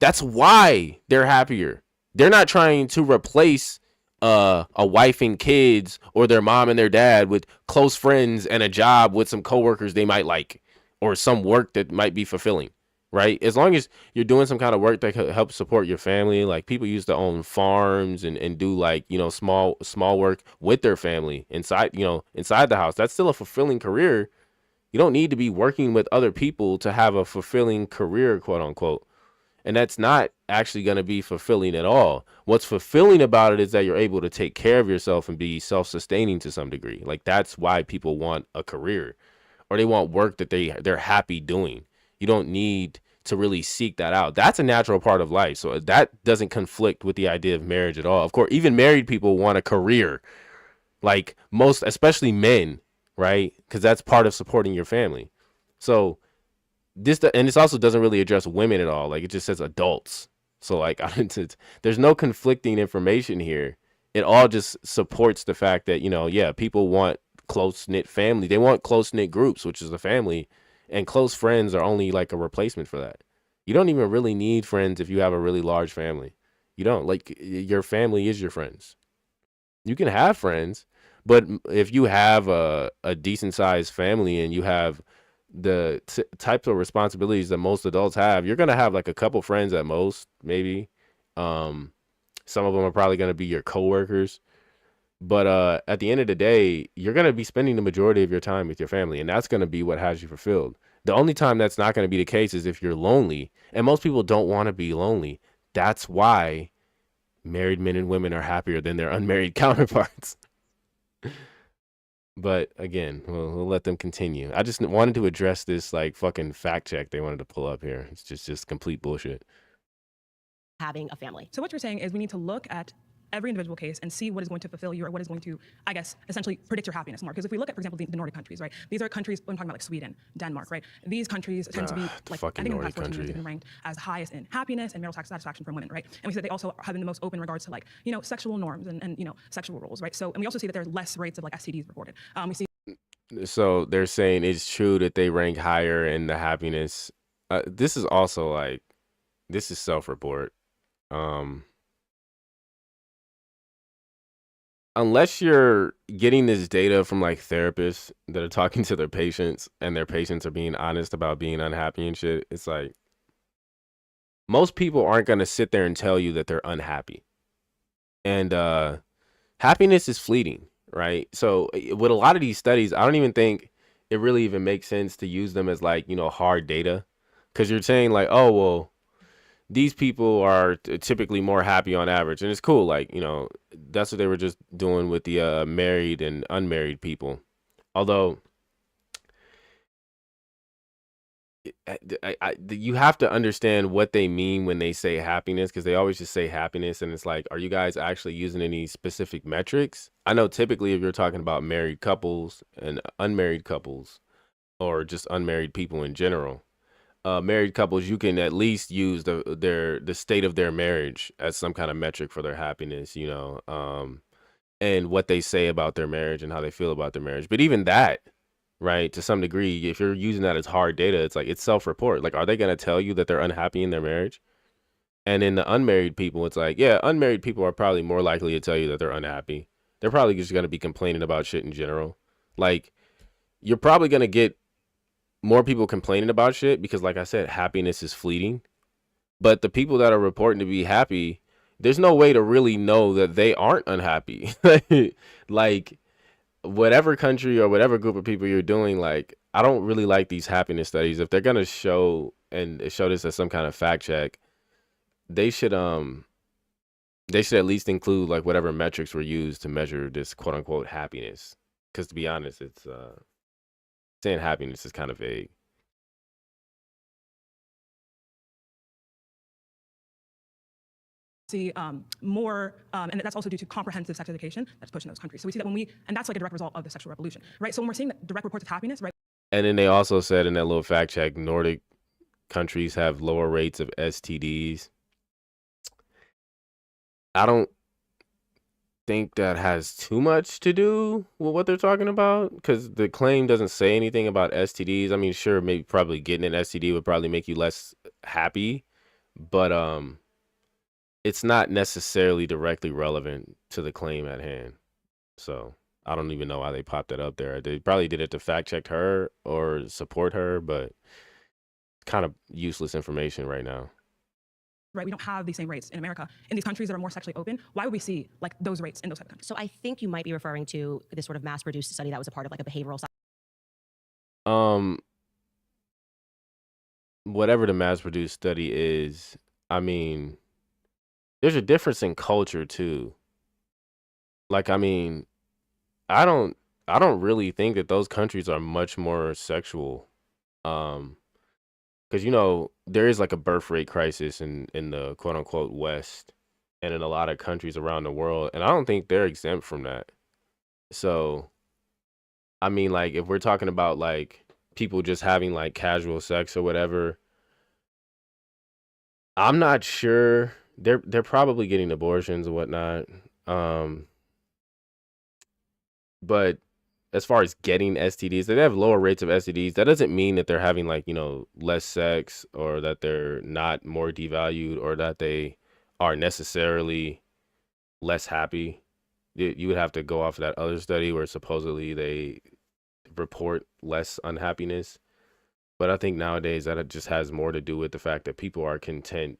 That's why they're happier. They're not trying to replace a wife and kids or their mom and their dad with close friends and a job with some coworkers they might like or some work that might be fulfilling, right? As long as you're doing some kind of work that helps support your family, like people used to own farms and do like, small work with their family inside the house. That's still a fulfilling career. You don't need to be working with other people to have a fulfilling career, quote unquote. And that's not actually going to be fulfilling at all. What's fulfilling about it is that you're able to take care of yourself and be self-sustaining to some degree. Like, that's why people want a career, or they want work that they're happy doing. You don't need to really seek that out. That's a natural part of life. So that doesn't conflict with the idea of marriage at all. Of course, even married people want a career, like most, especially men, right? Because that's part of supporting your family. So this also doesn't really address women at all. Like, it just says adults. So like, there's no conflicting information here. It all just supports the fact that, people want close-knit family. They want close-knit groups, which is a family, and close friends are only like a replacement for that. You don't even really need friends if you have a really large family. You don't. Like, your family is your friends. You can have friends, But if you have a decent sized family and you have the types of responsibilities that most adults have, you're gonna have like a couple friends at most, maybe. Some of them are probably gonna be your coworkers. But at the end of the day, you're gonna be spending the majority of your time with your family, and that's gonna be what has you fulfilled. The only time that's not gonna be the case is if you're lonely, and most people don't want to be lonely. That's why married men and women are happier than their unmarried counterparts. But again, we'll let them continue. I just wanted to address this like fucking fact check they wanted to pull up here. It's just complete bullshit. Having a family. So what you're saying is we need to look at every individual case and see what is going to fulfill you or what is going to, I guess, essentially predict your happiness more. Because if we look at, for example, the Nordic countries, right? These are countries, I'm talking about like Sweden, Denmark, right? These countries tend to be like, I think in the past 14 years, they've been ranked as highest in happiness and marital satisfaction from women, right? And we see that they also have been the most open in regards to like, you know, sexual norms and you know, sexual roles, right? So, and we also see that there's less rates of like STDs reported. We see. So they're saying it's true that they rank higher in the happiness. This is also like, this is self-report. Unless you're getting this data from like therapists that are talking to their patients and their patients are being honest about being unhappy and shit, it's like most people aren't going to sit there and tell you that they're unhappy. And happiness is fleeting, right? So with a lot of these studies, I don't even think it really even makes sense to use them as like, you know, hard data, because you're saying like, oh, well, these people are typically more happy on average, and it's cool. Like, you know, that's what they were just doing with the married and unmarried people. Although you have to understand what they mean when they say happiness, because they always just say happiness, and it's like, are you guys actually using any specific metrics? I know typically if you're talking about married couples and unmarried couples, or just unmarried people in general, married couples, you can at least use the state of their marriage as some kind of metric for their happiness, you know, and what they say about their marriage and how they feel about their marriage. But even that, right, to some degree, if you're using that as hard data, it's like it's self-report. Like, are they going to tell you that they're unhappy in their marriage? And in the unmarried people, it's like, yeah, unmarried people are probably more likely to tell you that they're unhappy. They're probably just going to be complaining about shit in general. Like, you're probably going to get more people complaining about shit because, like I said, happiness is fleeting. But the people that are reporting to be happy, there's no way to really know that they aren't unhappy. Like, whatever country or whatever group of people you're doing, like, I don't really like these happiness studies. If they're gonna show this as some kind of fact check, they should at least include like whatever metrics were used to measure this quote unquote happiness. Because to be honest, it's saying happiness is kind of vague. See more, and that's also due to comprehensive sex education that's pushed in those countries. So we see that and that's like a direct result of the sexual revolution, right? So when we're seeing that direct reports of happiness, right? And then they also said in that little fact check, Nordic countries have lower rates of STDs. I don't think that has too much to do with what they're talking about, because the claim doesn't say anything about STDs. I mean, sure, maybe probably getting an STD would probably make you less happy, but it's not necessarily directly relevant to the claim at hand. So I don't even know why they popped that up there. They probably did it to fact check her or support her, but kind of useless information right now. Right, we don't have the same rates in America. In these countries that are more sexually open, why would we see like those rates in those type of countries? So I think you might be referring to this sort of mass-produced study that was a part of like a behavioral science. Whatever the mass-produced study is, I mean, there's a difference in culture too. Like, I mean, I don't really think that those countries are much more sexual. Because, you know, there is like a birth rate crisis in the quote unquote West and in a lot of countries around the world. And I don't think they're exempt from that. So, I mean, like, if we're talking about like people just having like casual sex or whatever, I'm not sure. They're probably getting abortions and whatnot. But as far as getting STDs, they have lower rates of STDs. That doesn't mean that they're having like, you know, less sex, or that they're not more devalued, or that they are necessarily less happy. you would have to go off of that other study where supposedly they report less unhappiness. But I think nowadays that it just has more to do with the fact that people are content.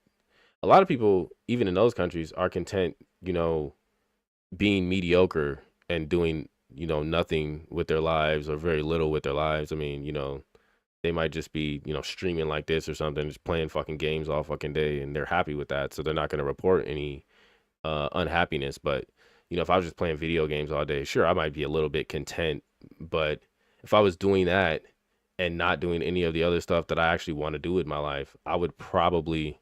A lot of people, even in those countries, are content, being mediocre and doing, nothing with their lives or very little with their lives. I mean, they might just be, streaming like this or something, just playing fucking games all fucking day, and they're happy with that. So they're not going to report any unhappiness. But, if I was just playing video games all day, sure, I might be a little bit content. But if I was doing that and not doing any of the other stuff that I actually want to do with my life, I would probably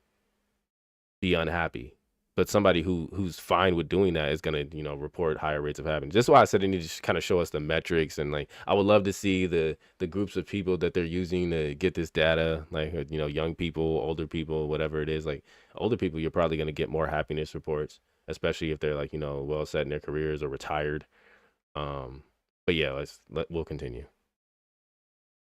be unhappy. But somebody who's fine with doing that is gonna, report higher rates of happiness. That's why I said they need to just kind of show us the metrics, and like I would love to see the groups of people that they're using to get this data, like young people, older people, whatever it is. Like older people, you're probably gonna get more happiness reports, especially if they're like well set in their careers or retired. But yeah, we'll continue.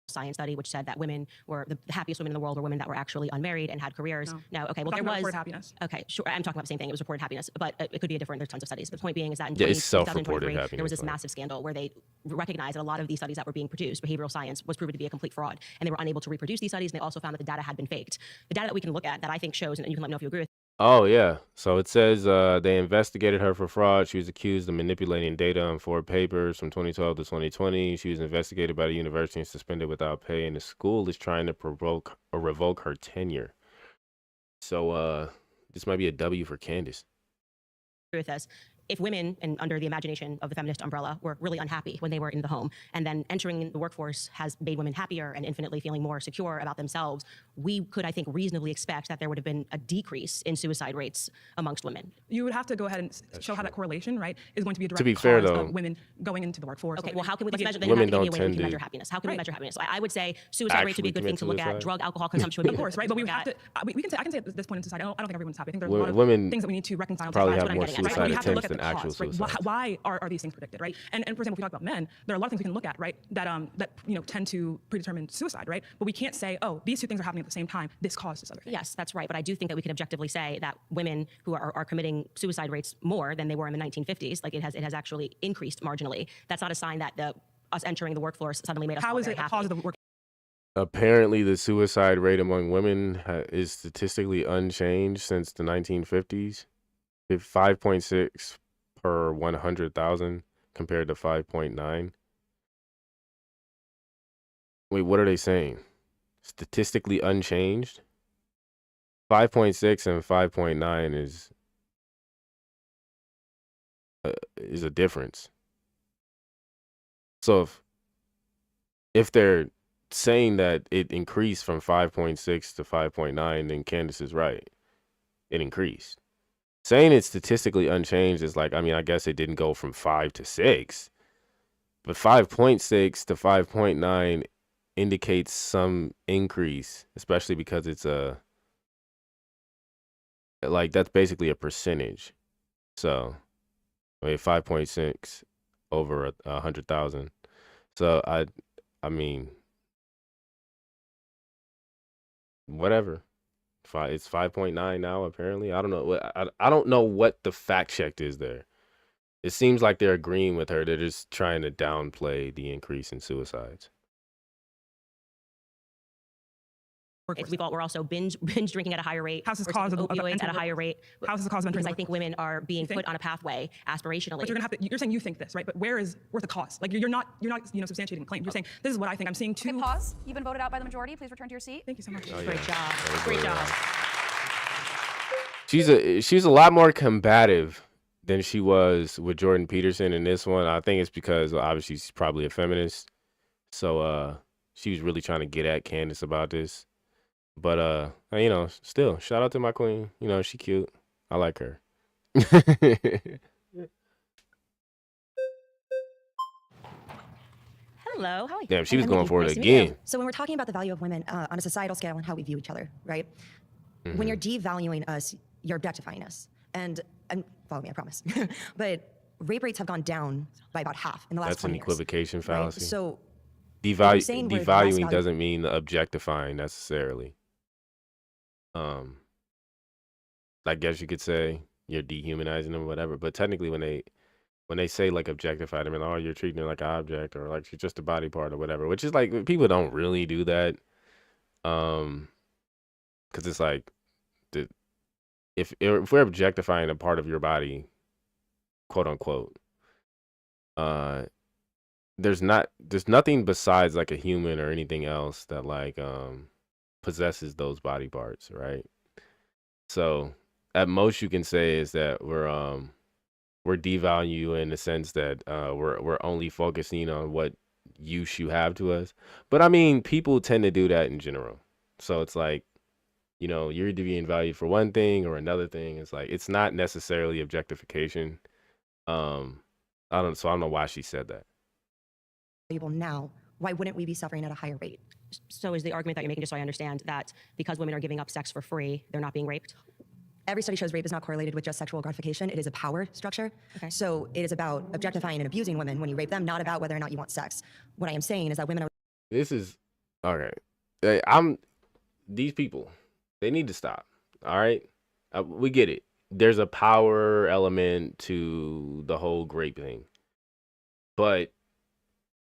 Science study which said that women were the happiest women in the world were women that were actually unmarried and had careers. No, okay, well there was reported happiness. Okay, sure. I'm talking about the same thing. It was reported happiness, but it could be a different. There's tons of studies. The point being is that in it's self-reported 2023, there was this happiness, massive scandal where they recognized that a lot of these studies that were being produced, behavioral science, was proven to be a complete fraud, and they were unable to reproduce these studies. And they also found that the data had been faked. The data that we can look at that I think shows, and you can let me know if you agree with. Oh, yeah. So it says they investigated her for fraud. She was accused of manipulating data on 4 papers from 2012 to 2020. She was investigated by the university and suspended without pay, and the school is trying to revoke her tenure. So this might be a W for Candace. With us. If women, and under the imagination of the feminist umbrella, were really unhappy when they were in the home, and then entering the workforce has made women happier and infinitely feeling more secure about themselves, we could, I think, reasonably expect that there would have been a decrease in suicide rates amongst women. You would have to go ahead and show how that correlation, right, is going to be a direct be fair, cause though, of women going into the workforce. Okay, well, how can we measure? Then women you have to don't give me a way that we tend can to- measure happiness. How can we measure happiness? So I would say suicide rates would be a good thing to look suicide? at. Drug, alcohol consumption would be Of course, right? But we would have to. We can say. I can say at this point in society, I don't think everyone's happy. I think there's a lot of Women things that we need to reconcile. probably That's have what more I'm getting at, right? suicide We have to look attempts at the than actual cause, right? suicides. Why are these things predicted, right? And for example, if we talk about men, there are a lot of things we can look at, right? That tend to predetermine suicide, right? But we can't say, oh, these two things are happening at the same time. This caused this other thing. Yes, that's right. But I do think that we can objectively say that women who are committing suicide rates more than they were in the 1950s, like it has actually increased marginally. That's not a sign that us entering the workforce suddenly made us How all is very it a happy. cause of the work? Apparently, the suicide rate among women is statistically unchanged since the 1950s. 5.6 per 100,000 compared to 5.9. Wait, what are they saying? Statistically unchanged? 5.6 and 5.9 is a difference. So if they're saying that it increased from 5.6 to 5.9, then Candace is right. It increased. Saying it's statistically unchanged is like, I mean, I guess it didn't go from 5 to 6, but 5.6 to 5.9 indicates some increase, especially because it's that's basically a percentage. So, I mean, 5.6 over 100,000. So I mean, whatever. It's 5.9 now, apparently. I don't know. I don't know what the fact check is there. It seems like they're agreeing with her. They're just trying to downplay the increase in suicides. We're also binge drinking at a higher rate. How's this We're cause taking of opioids at a higher rate? How's this the cause of Because entering I think the women are being think? put on a pathway aspirationally. But you're gonna have to. You're saying you think this, right? But where's the cause? Like you're not substantiating the claim. You're saying this is what I think. I'm seeing two. Okay, pause. You've been voted out by the majority. Please return to your seat. Thank you so much. Oh, Great job. Very Great good. job. She's a lot more combative than she was with Jordan Peterson in this one. I think it's because obviously she's probably a feminist. So she was really trying to get at Candace about this. But still, shout out to my queen. She cute. I like her. Hello. How are you? Damn, she was And going Nikki, for it nice to meet you. again. So when we're talking about the value of women on a societal scale and how we view each other, right? When you're devaluing us, you're objectifying us. And follow me, I promise. But rape rates have gone down by about half in the last That's an 20 years. equivocation Right? fallacy. So you're saying we're the less Devaluing valuable. doesn't mean objectifying necessarily. I guess you could say you're dehumanizing them or whatever. But technically, when when they say like objectified, I mean, oh, you're treating her like an object or like she's just a body part or whatever, which is like people don't really do that. Because it's like, if we're objectifying a part of your body, quote unquote, there's nothing besides like a human or anything else that like possesses those body parts, right? So at most you can say is that we're devaluing in the sense that we're only focusing on what use you have to us. But I mean, people tend to do that in general. So it's like, you know, you're either being valued for one thing or another thing. It's like it's not necessarily objectification. I don't know why she said that. Now, why wouldn't we be suffering at a higher rate? So is the argument that you're making, just so I understand, that because women are giving up sex for free, they're not being raped? Every study shows rape is not correlated with just sexual gratification. It is a power structure. Okay. So it is about objectifying and abusing women when you rape them, not about whether or not you want sex. What I am saying is that women are... This is, okay. These people, they need to stop, all right? We get it. There's a power element to the whole rape thing. But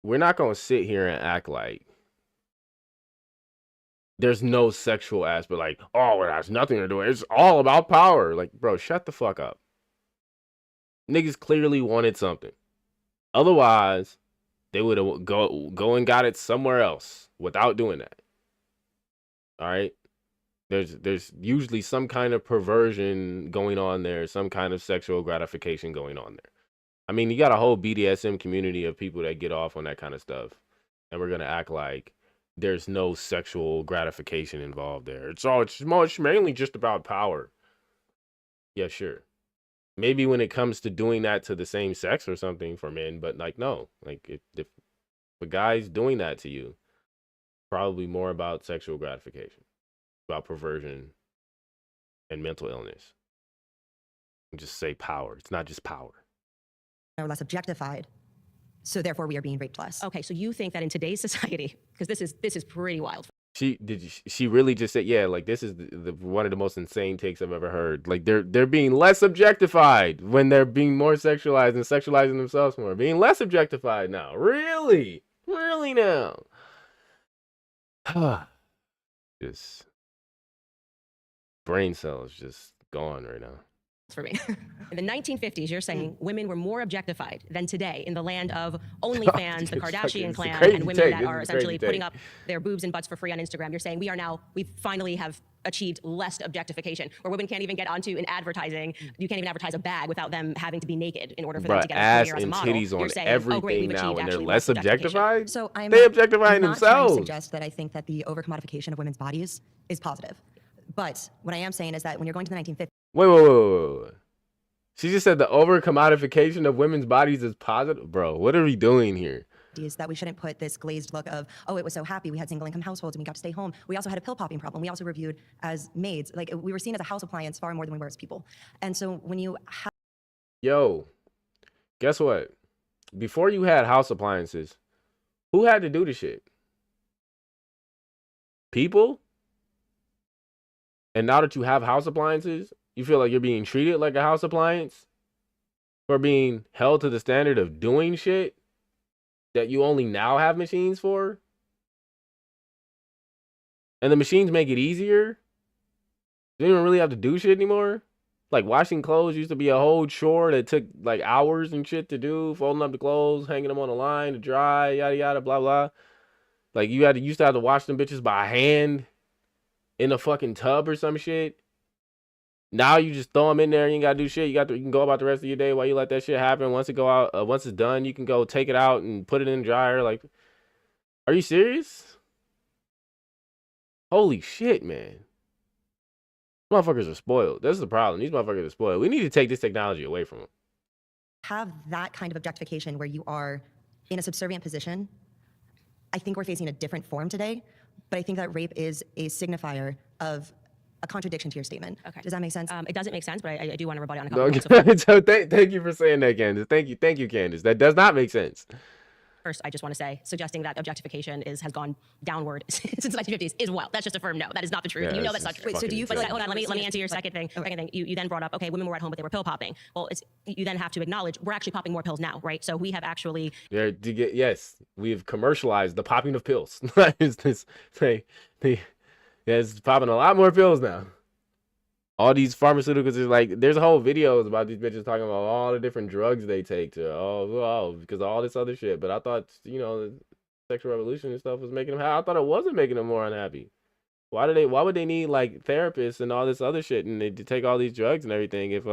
we're not going to sit here and act like there's no sexual aspect, like, oh, it has nothing to do with it. It's all about power. Like, bro, shut the fuck up. Niggas clearly wanted something. Otherwise, they would have go and got it somewhere else without doing that. All right? There's usually some kind of perversion going on there, some kind of sexual gratification going on there. I mean, you got a whole BDSM community of people that get off on that kind of stuff. And we're going to act like there's no sexual gratification involved there. It's mainly just about power. Yeah, sure. Maybe when it comes to doing that to the same sex or something for men, but like, no. Like, if a guy's doing that to you, probably more about sexual gratification, about perversion and mental illness. And just say power. It's not just power. Are less objectified, so therefore we are being raped less. Okay, so you think that in today's society, because this is pretty wild. She really just said, yeah, like this is the one of the most insane takes I've ever heard. Like they're being less objectified when they're being more sexualized and sexualizing themselves more. Being less objectified now. Really now. Just brain cells just gone right now. For me. In the 1950s, you're saying women were more objectified than today in the land of OnlyFans, the Kardashian clan, and women that are essentially putting up their boobs and butts for free on Instagram. You're saying we finally have achieved less objectification, where women can't even get onto in advertising. You can't even advertise a bag without them having to be naked in order for them to get a career as a model. Titties on you're saying, everything oh, great, we've now, achieved and they're actually less objectified. So they objectifying not themselves. Trying to suggest that I think that the over-commodification of women's bodies is positive. But what I am saying is that when you're going to the 1950s... Wait. She just said the over-commodification of women's bodies is positive? Bro, what are we doing here? Is that we shouldn't put this glazed look of, oh, it was so happy. We had single-income households and we got to stay home. We also had a pill-popping problem. We also were viewed as maids. Like, we were seen as a house appliance far more than we were as people. And so when you have... Yo, guess what? Before you had house appliances, who had to do the shit? People? And now that you have house appliances, you feel like you're being treated like a house appliance for being held to the standard of doing shit that you only now have machines for? And the machines make it easier? You don't even really have to do shit anymore? Like washing clothes used to be a whole chore that took like hours and shit to do, folding up the clothes, hanging them on the line to dry, yada yada, blah blah. Like you used to have to wash them bitches by hand in a fucking tub or some shit. Now you just throw them in there. You ain't gotta do shit. You can go about the rest of your day while you let that shit happen. Once it's done, you can go take it out and put it in the dryer. Like, are you serious? Holy shit, man. Motherfuckers are spoiled. That's the problem. These motherfuckers are spoiled. We need to take this technology away from them. Have that kind of objectification where you are in a subservient position. I think we're facing a different form today, but I think that rape is a signifier of a contradiction to your statement. Okay. Does that make sense? It doesn't make sense, but I do want to rebut on a couple points. So thank you for saying that, Candace. Thank you, Candace. That does not make sense. First, I just want to say, suggesting that objectification has gone downward since the 1950s is wild. That's just a firm no. That is not the truth. Yeah, you know that's not true. Wait, so do you But feel like, hold on, let me answer your second thing. You then brought up, okay, women were at home, but they were pill popping. Well, you then have to acknowledge we're actually popping more pills now, right? So we have actually. Yes, we've commercialized the popping of pills. It's popping a lot more pills now. All these pharmaceuticals is like, there's whole videos about these bitches talking about all the different drugs they take because of all this other shit. But I thought, the sexual revolution and stuff was making them happy. I thought it wasn't making them more unhappy. Why would they need like therapists and all this other shit and they take all these drugs and everything if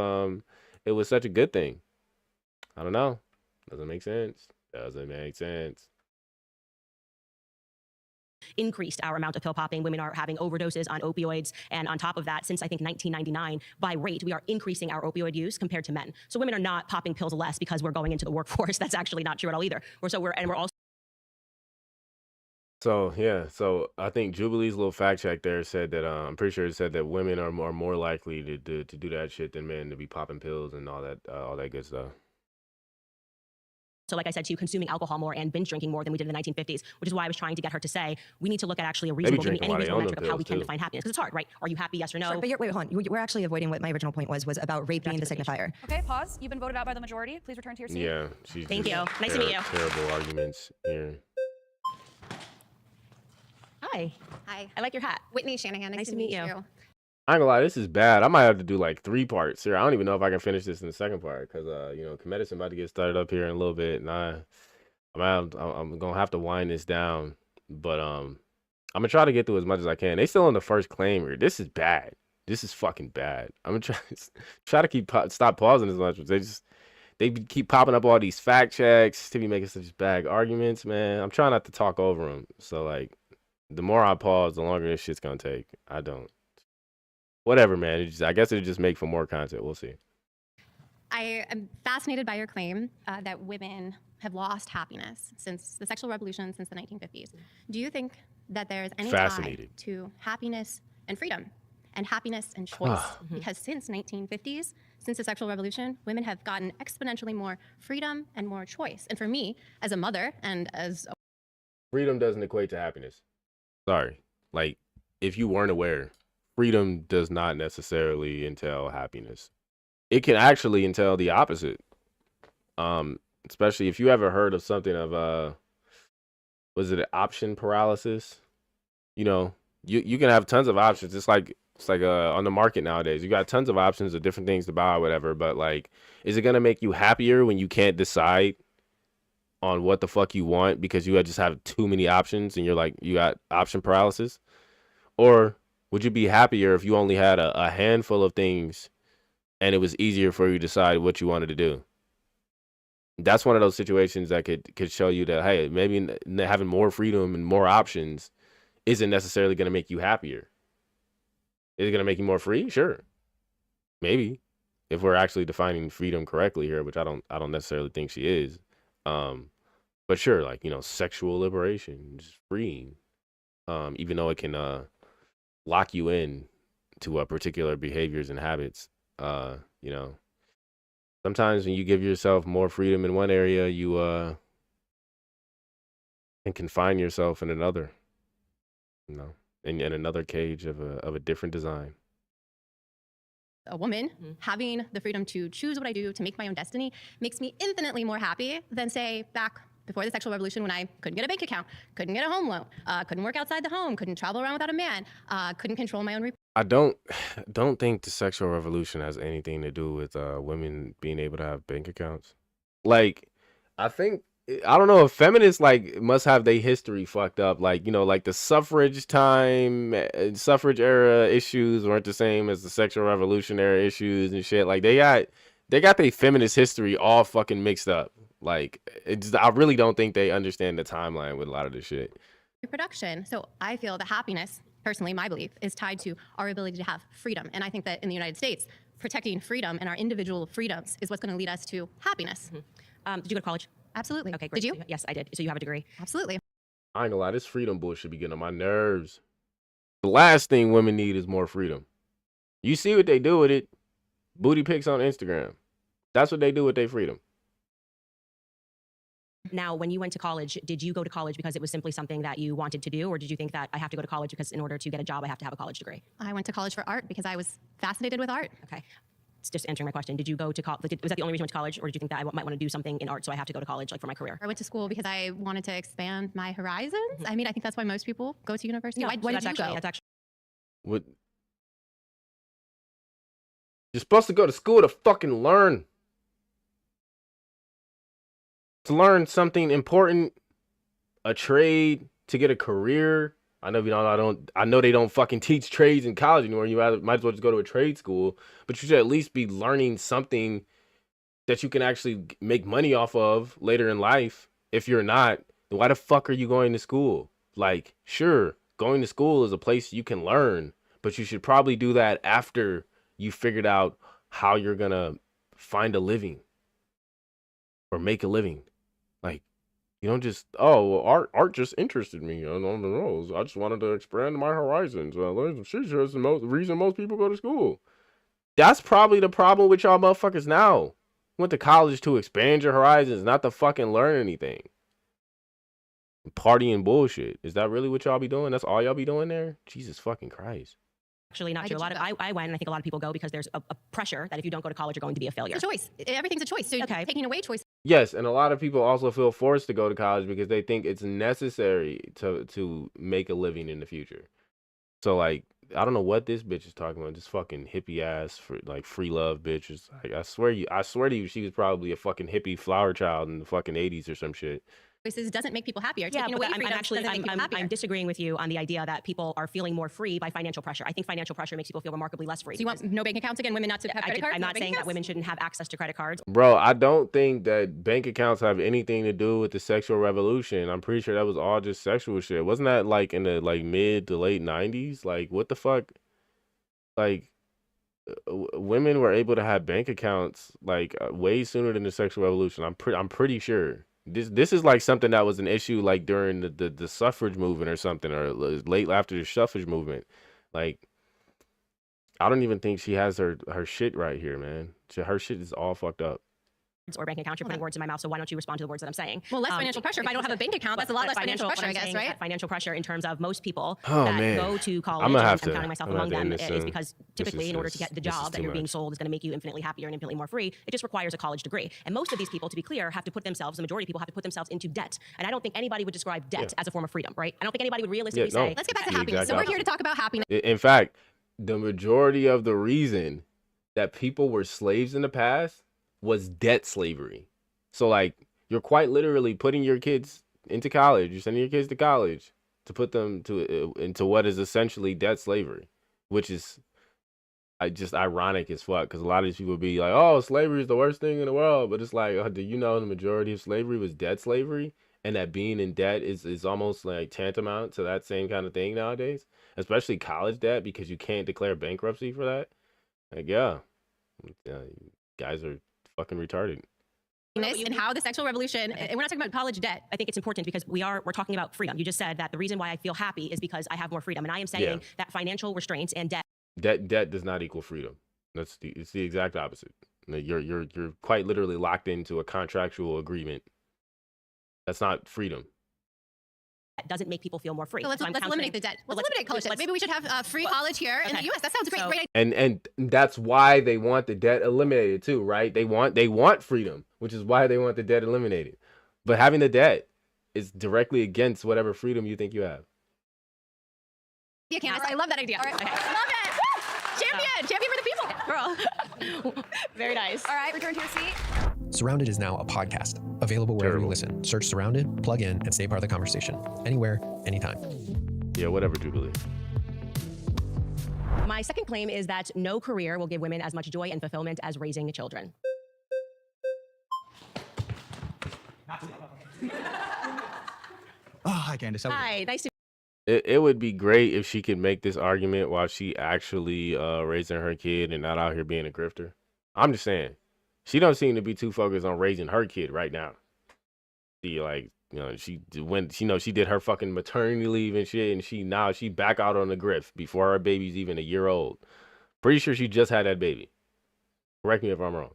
it was such a good thing? I don't know. Doesn't make sense. Increased our amount of pill popping. Women are having overdoses on opioids. And on top of that, since I think 1999, by rate, we are increasing our opioid use compared to men. So women are not popping pills less because we're going into the workforce. That's actually not true at all either. We're also. So I think Jubilee's little fact check there said that I'm pretty sure it said that women are more likely to do that shit than men, to be popping pills and all that good stuff. So like I said to you, consuming alcohol more and binge drinking more than we did in the 1950s, which is why I was trying to get her to say, we need to look at actually a reasonable metric of how we can define happiness. Because it's hard, right? Are you happy, yes or no? Sure, but wait, hold on. We're actually avoiding what my original point was about rape being the signifier. Okay, pause. You've been voted out by the majority. Please return to your seat. Yeah. Thank you. Nice to meet you. Terrible arguments here. Hi. Hi. I like your hat. Whitney Shanahan. Nice to meet you. I ain't gonna lie, this is bad. I might have to do like 3 parts here. I don't even know if I can finish this in the second part because Candace about to get started up here in a little bit, and I'm gonna have to wind this down. But I'm gonna try to get through as much as I can. They still on the first claim here. This is bad. This is fucking bad. I'm gonna try to stop pausing as much. They keep popping up all these fact checks to be making such bad arguments, man. I'm trying not to talk over them. So like, the more I pause, the longer this shit's gonna take. I don't. Whatever, man. I guess it'll just make for more content. We'll see. I am fascinated by your claim that women have lost happiness since the sexual revolution, since the 1950s. Do you think that there's any tie to happiness and freedom and happiness and choice? Because since 1950s, since the sexual revolution, women have gotten exponentially more freedom and more choice. And for me, as a mother and as freedom doesn't equate to happiness. Sorry. Like, if you weren't aware, freedom does not necessarily entail happiness. It can actually entail the opposite. Especially if you ever heard of something of was it option paralysis? You can have tons of options. It's like on the market nowadays. You got tons of options of different things to buy or whatever, but like, is it gonna make you happier when you can't decide on what the fuck you want because you just have too many options and you're like, you got option paralysis? Or would you be happier if you only had a handful of things and it was easier for you to decide what you wanted to do? That's one of those situations that could show you that, hey, maybe having more freedom and more options isn't necessarily going to make you happier. Is it going to make you more free? Sure. Maybe. If we're actually defining freedom correctly here, which I don't necessarily think she is. But sure, like, sexual liberation, just freeing. Even though it can lock you in to particular behaviors and habits. Sometimes when you give yourself more freedom in one area, you can confine yourself in another. In another cage of a different design. a woman, having the freedom to choose what I do, to make my own destiny, makes me infinitely more happy than, say, back before the sexual revolution when I couldn't get a bank account, couldn't get a home loan, couldn't work outside the home, couldn't travel around without a man, couldn't control my own I don't think the sexual revolution has anything to do with women being able to have bank accounts. Like, I don't know if feminists must have their history fucked up. Like the suffrage time, suffrage era issues weren't the same as the sexual revolution era issues and shit. Like they got their feminist history all fucking mixed up. Like I really don't think they understand the timeline with a lot of this shit. Reproduction. So I feel that happiness, personally, my belief, is tied to our ability to have freedom. And I think that in the United States, protecting freedom and our individual freedoms is what's going to lead us to happiness. Did you go to college? Absolutely. Okay, great. Did you? Yes, I did. So you have a degree? Absolutely. I ain't gonna lie, this freedom bullshit be getting on my nerves. The last thing women need is more freedom. You see what they do with it? Booty pics on Instagram. That's what they do with their freedom. Now, when you went to college, did you go to college because it was simply something that you wanted to do? Or did you think that I have to go to college because in order to get a job, I have to have a college degree? I went to college for art because I was fascinated with art. Okay. It's just answering my question. Did you go to college? Was that the only reason you went to college? Or did you think that I might want to do something in art, so I have to go to college like for my career? I went to school because I wanted to expand my horizons. I mean, I think that's why most people go to university. No, why so did you go? That's actually What? You're supposed to go to school to fucking learn. To learn something important, a trade, to get a career. I know I know they don't fucking teach trades in college anymore. You might as well just go to a trade school, but you should at least be learning something that you can actually make money off of later in life. If you're not, then why the fuck are you going to school? Like, sure, going to school is a place you can learn, but you should probably do that after you figured out how you're gonna find a living or make a living. Like, you don't just, oh, well, art just interested me. I don't know. I just wanted to expand my horizons. She's just the reason most people go to school. That's probably the problem with y'all motherfuckers now. You went to college to expand your horizons, not to fucking learn anything. Party and bullshit. Is that really what y'all be doing? That's all y'all be doing there? Jesus fucking Christ. actually not true. I went, and I think a lot of people go because there's a pressure that if you don't go to college, you're going to be a failure. It's a choice. Everything's a choice. So taking away choice. Yes, and a lot of people also feel forced to go to college because they think it's necessary to make a living in the future. So like, I don't know what this bitch is talking about. This fucking hippie ass for like free love bitch. Is like, I swear to you, she was probably a fucking hippie flower child in the fucking 80s or some shit. Choices doesn't make people happier. Yeah, Taking but away freedom doesn't make people happier. I'm disagreeing with you on the idea that people are feeling more free by financial pressure. I think financial pressure makes people feel remarkably less free. So you want no bank accounts again? Women not to have credit cards? I'm not saying that women shouldn't have access to credit cards. Bro, I don't think that bank accounts have anything to do with the sexual revolution. I'm pretty sure that was all just sexual shit. Wasn't that like in the like mid to late 90s? Like what the fuck? Like women were able to have bank accounts like way sooner than the sexual revolution. I'm pretty sure. This is like something that was an issue like during the suffrage movement or something, or late after the suffrage movement. Like, I don't even think she has her shit right here, man. Her shit is all fucked up. Or bank account, you're putting words in my mouth, so why don't you respond to the words that I'm saying? Well, less financial pressure. If I don't have a bank account, that's a lot less financial pressure, I guess, right? Financial pressure in terms of most people that go to college, I'm counting myself among them, is because typically in order to get the job that you're being sold is going to make you infinitely happier and infinitely more free, it just requires a college degree. And most of these people, to be clear, have to put themselves, the majority of people have to put themselves into debt. And I don't think anybody would describe debt as a form of freedom, right? I don't think anybody would realistically say... Let's get back to happiness. So we're here to talk about happiness. In fact, the majority of the reason that people were slaves in the past was debt slavery. So like, you're quite literally putting your kids into college. You're sending your kids to college to put them into what is essentially debt slavery, which is just ironic as fuck. Because a lot of these people be like, "Oh, slavery is the worst thing in the world," but it's like, do you know the majority of slavery was debt slavery, and that being in debt is almost like tantamount to that same kind of thing nowadays, especially college debt, because you can't declare bankruptcy for that. Like, yeah, you guys are fucking retarded. And how the sexual revolution, and we're not talking about college debt. I think it's important because we're talking about freedom. You just said that the reason why I feel happy is because I have more freedom. And I am saying that financial restraints and debt does not equal freedom. It's the exact opposite. You're quite literally locked into a contractual agreement. That's not freedom. That doesn't make people feel more free. So let's eliminate the debt. Let's eliminate college debt. Maybe we should have free college here in the U.S. That sounds great. Great idea. And that's why they want the debt eliminated too, right? They want freedom, which is why they want the debt eliminated. But having the debt is directly against whatever freedom you think you have. Yeah, Candace, I love that idea. All right. Okay. Love it. Champion for the people. Girl. Very nice. All right, return to your seat. Surrounded is now a podcast, available wherever you listen. Search Surrounded, plug in, and stay part of the conversation. Anywhere, anytime. Yeah, whatever, Jubilee. My second claim is that no career will give women as much joy and fulfillment as raising children. Oh, hi, Candace. Hi, nice to It would be great if she could make this argument while she actually raising her kid and not out here being a grifter. I'm just saying. She don't seem to be too focused on raising her kid right now. She like, she did her fucking maternity leave and shit, and she back out on the grift before her baby's even a year old. Pretty sure she just had that baby. Correct me if I'm wrong.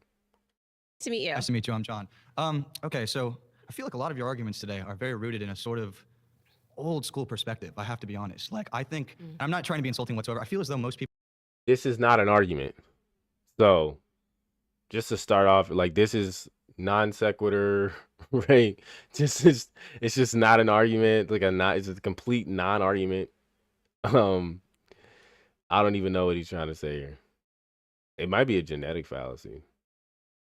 Nice to meet you. Nice to meet you. I'm John. Okay, so I feel like a lot of your arguments today are very rooted in a sort of old school perspective. I have to be honest. Like, I think, and I'm not trying to be insulting whatsoever. I feel as though most people. This is not an argument. So, just to start off, like, this is non sequitur, right? It's just not an argument. It's a complete non-argument. I don't even know what he's trying to say here. It might be a genetic fallacy.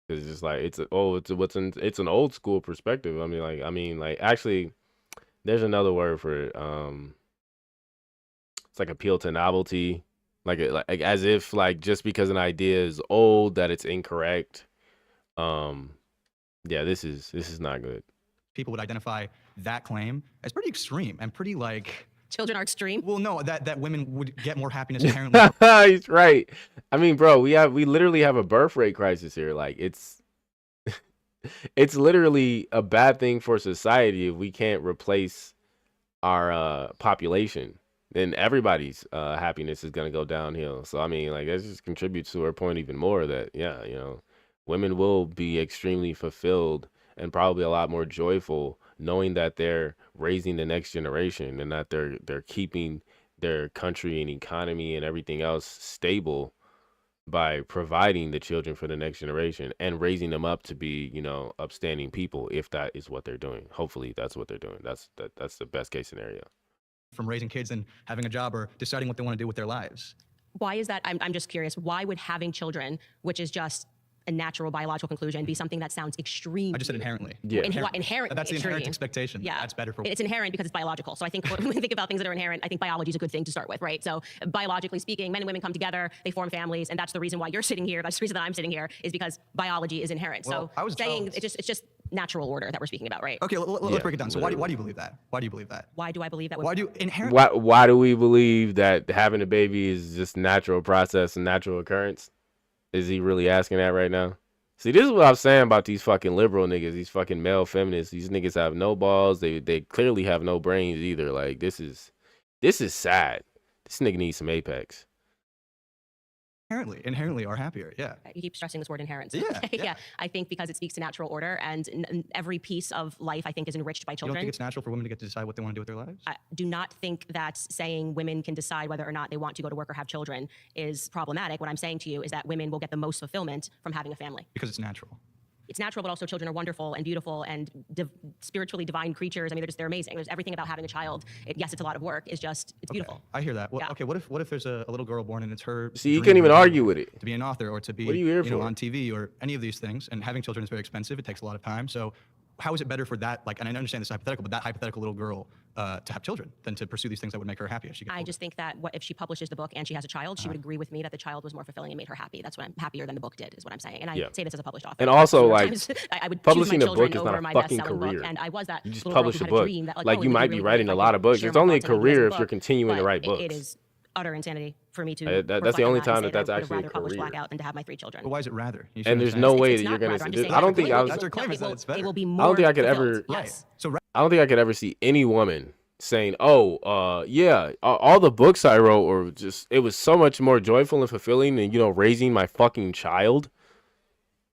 It's just like it's an old school perspective. I mean, like actually, there's another word for it. It's like appeal to novelty, like as if like just because an idea is old that it's incorrect. Yeah, this is not good. People would identify that claim as pretty extreme and pretty like. Children are extreme. Well, no, that women would get more happiness apparently. He's right. I mean, bro, we literally have a birth rate crisis here. Like it's literally a bad thing for society if we can't replace our population. Then everybody's happiness is gonna go downhill. So I mean, like that just contributes to her point even more that yeah, women will be extremely fulfilled and probably a lot more joyful knowing that they're raising the next generation and that they're keeping their country and economy and everything else stable by providing the children for the next generation and raising them up to be, upstanding people, if that is what they're doing. Hopefully that's what they're doing. That's the best case scenario. From raising kids and having a job or deciding what they want to do with their lives. Why is that? I'm just curious. Why would having children, which is just a natural biological conclusion, be something that sounds extreme? I just said inherently. Yeah. Inherent. That's the extreme. inherent expectation. Yeah. That's better for. It's inherent because it's biological. So I think when we think about things that are inherent, I think biology is a good thing to start with, right? So biologically speaking, men and women come together, they form families, and that's the reason why you're sitting here. That's the reason that I'm sitting here is because biology is inherent. Well, so it's just natural order that we're speaking about, right? Okay, let's break it down. So why do you believe that? Why do you believe that? Why do I believe that? Why do you inherent? Why do we believe that having a baby is just natural process and natural occurrence? Is he really asking that right now? See, this is what I'm saying about these fucking liberal niggas, these fucking male feminists. These niggas have no balls. They clearly have no brains either. Like this is sad. This nigga needs some apex. Inherently are happier. Yeah. You keep stressing this word inherent. So, yeah. I think because it speaks to natural order and every piece of life I think is enriched by You children. don't think it's natural for women to get to decide what they want to do with their lives? I do not think that saying women can decide whether or not they want to go to work or have children is problematic. What I'm saying to you is that women will get the most fulfillment from having a family. Because it's natural. It's natural, but also children are wonderful and beautiful and spiritually divine creatures. I mean, they're amazing. There's everything about having a child. Yes, it's a lot of work. It's beautiful. I hear that. Well, Yeah. Okay, what if there's a little girl born and it's her See, you dream can't even argue with it. to be an author or to be What are you here for? on TV or any of these things, and having children is very expensive. It takes a lot of time. So how is it better for that, and I understand this is hypothetical, but that hypothetical little girl to have children than to pursue these things that would make her happy as she gets I older? just think that if she publishes the book and she has a child, she would agree with me that the child was more fulfilling and made her happy. That's what I'm happier than the book did, is what I'm saying. And I say this as a published author. And also, I would publishing choose a my book children is not over a my fucking best-selling career. book, and I was that You just little girl publish who a had book. dream that, Like, oh, you it would might be be really writing great a if lot I of could books. share It's my only a thoughts and ideas career in a if you're book, continuing to but write books. It is utter insanity for me to That's the reflect on only that time and say that that's I would actually a rather publish career. Blackout than to have my 3 children. But why is it rather? You see And what there's I'm no saying? way It's that you're not gonna. rather. I'm just saying I don't that think it I will was. That's her claim, is that it's better. It will be I more don't think I could fulfilled. ever. Yes. So I don't think I could ever see any woman saying, "Oh, yeah, all the books I wrote were just. It was so much more joyful and fulfilling than raising my fucking child."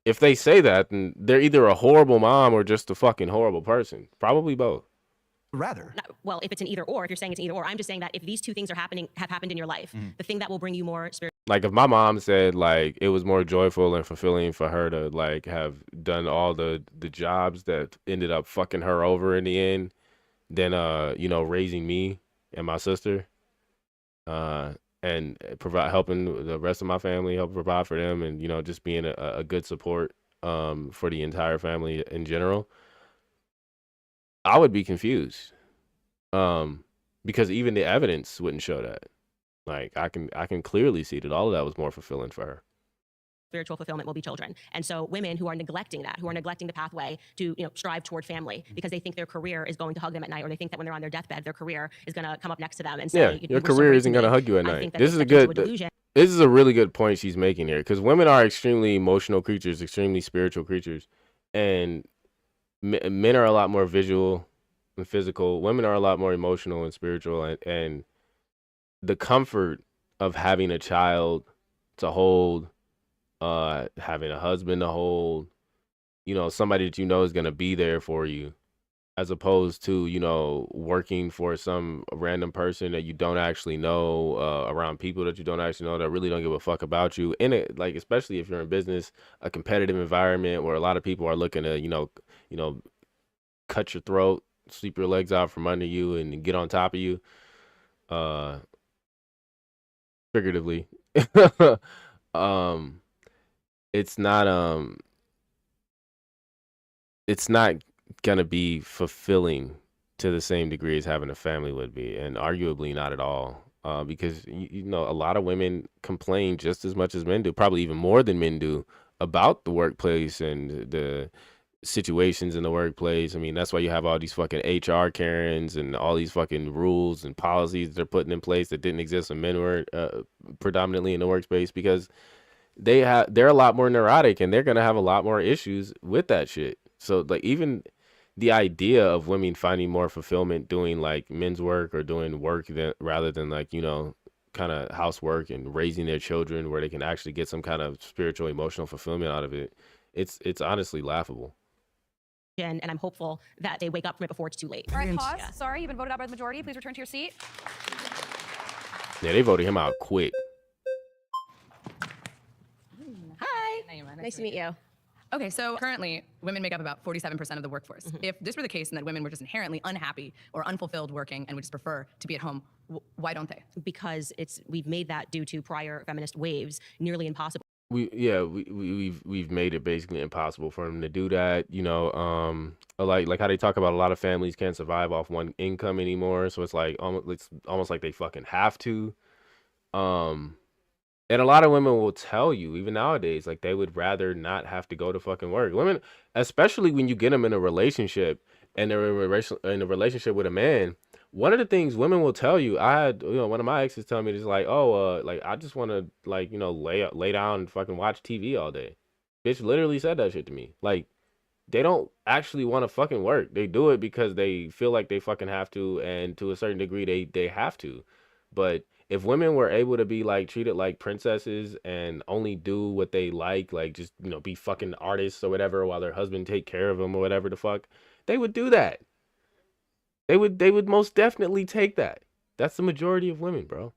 If they say that, then they're either a horrible mom or just a fucking horrible person. Probably both. rather. Well, if it's an either or, if you're saying it's either or, I'm just saying that if these two things have happened in your life, the thing that will bring you more spiritual. Like if my mom said like it was more joyful and fulfilling for her to like have done all the jobs that ended up fucking her over in the end than raising me and my sister and helping the rest of my family, help provide for them, and just being a good support for the entire family in general, I would be confused because even the evidence wouldn't show that. Like I can clearly see that all of that was more fulfilling for her. Spiritual fulfillment will be children. And so women who are neglecting that, who are neglecting the pathway to strive toward family because they think their career is going to hug them at night, or they think that when they're on their deathbed, their career is going to come up next to them and say, your career isn't going to hug you at night. This is a really good point she's making here, because women are extremely emotional creatures, extremely spiritual creatures, and men are a lot more visual and physical. Women are a lot more emotional and spiritual, and the comfort of having a child to hold, having a husband to hold, somebody that is going to be there for you as opposed to, you know, working for some random person that you don't actually know, around people that you don't actually know that really don't give a fuck about you. In it, like, especially if you're in business, a competitive environment where a lot of people are looking to, you know, cut your throat, sweep your legs out from under you, and get on top of you, uh, figuratively. um, it's not it's not gonna be fulfilling to the same degree as having a family would be, and arguably not at all. Because you know, a lot of women complain just as much as men do, probably even more than men do, about the workplace and the situations in the workplace. I mean, that's why you have all these fucking HR Karens and all these fucking rules and policies they're putting in place that didn't exist when men were predominantly in the workspace, because they're a lot more neurotic and they're gonna have a lot more issues with that shit. So like, even the idea of women finding more fulfillment doing like men's work or doing work that rather than like, you know, kind of housework and raising their children where they can actually get some kind of spiritual emotional fulfillment out of it, it's honestly laughable. And I'm hopeful that they wake up from it before it's too late. All right, pause. Yeah. Sorry, you've been voted out by the majority. Please return to your seat. Yeah, they voted him out quick. Hi. Nice to meet you. Okay, so currently, women make up about 47% of the workforce. Mm-hmm. If this were the case and that women were just inherently unhappy or unfulfilled working and would just prefer to be at home, why don't they? Because we've made that, due to prior feminist waves, nearly impossible. We've made it basically impossible for them to do that. You know, like how they talk about a lot of families can't survive off one income anymore. So it's almost like they fucking have to. And a lot of women will tell you, even nowadays, like they would rather not have to go to fucking work. Women, especially when you get them in a relationship and they're in a relationship with a man, one of the things women will tell you, I had, you know, one of my exes tell me, just like, oh, like I just want to, like, you know, lay down and fucking watch TV all day. Bitch literally said that shit to me. Like, they don't actually want to fucking work. They do it because they feel like they fucking have to, and to a certain degree they have to. But if women were able to be like treated like princesses and only do what they like just, you know, be fucking artists or whatever while their husband take care of them or whatever the fuck, they would do that. They would most definitely take that. That's the majority of women, bro.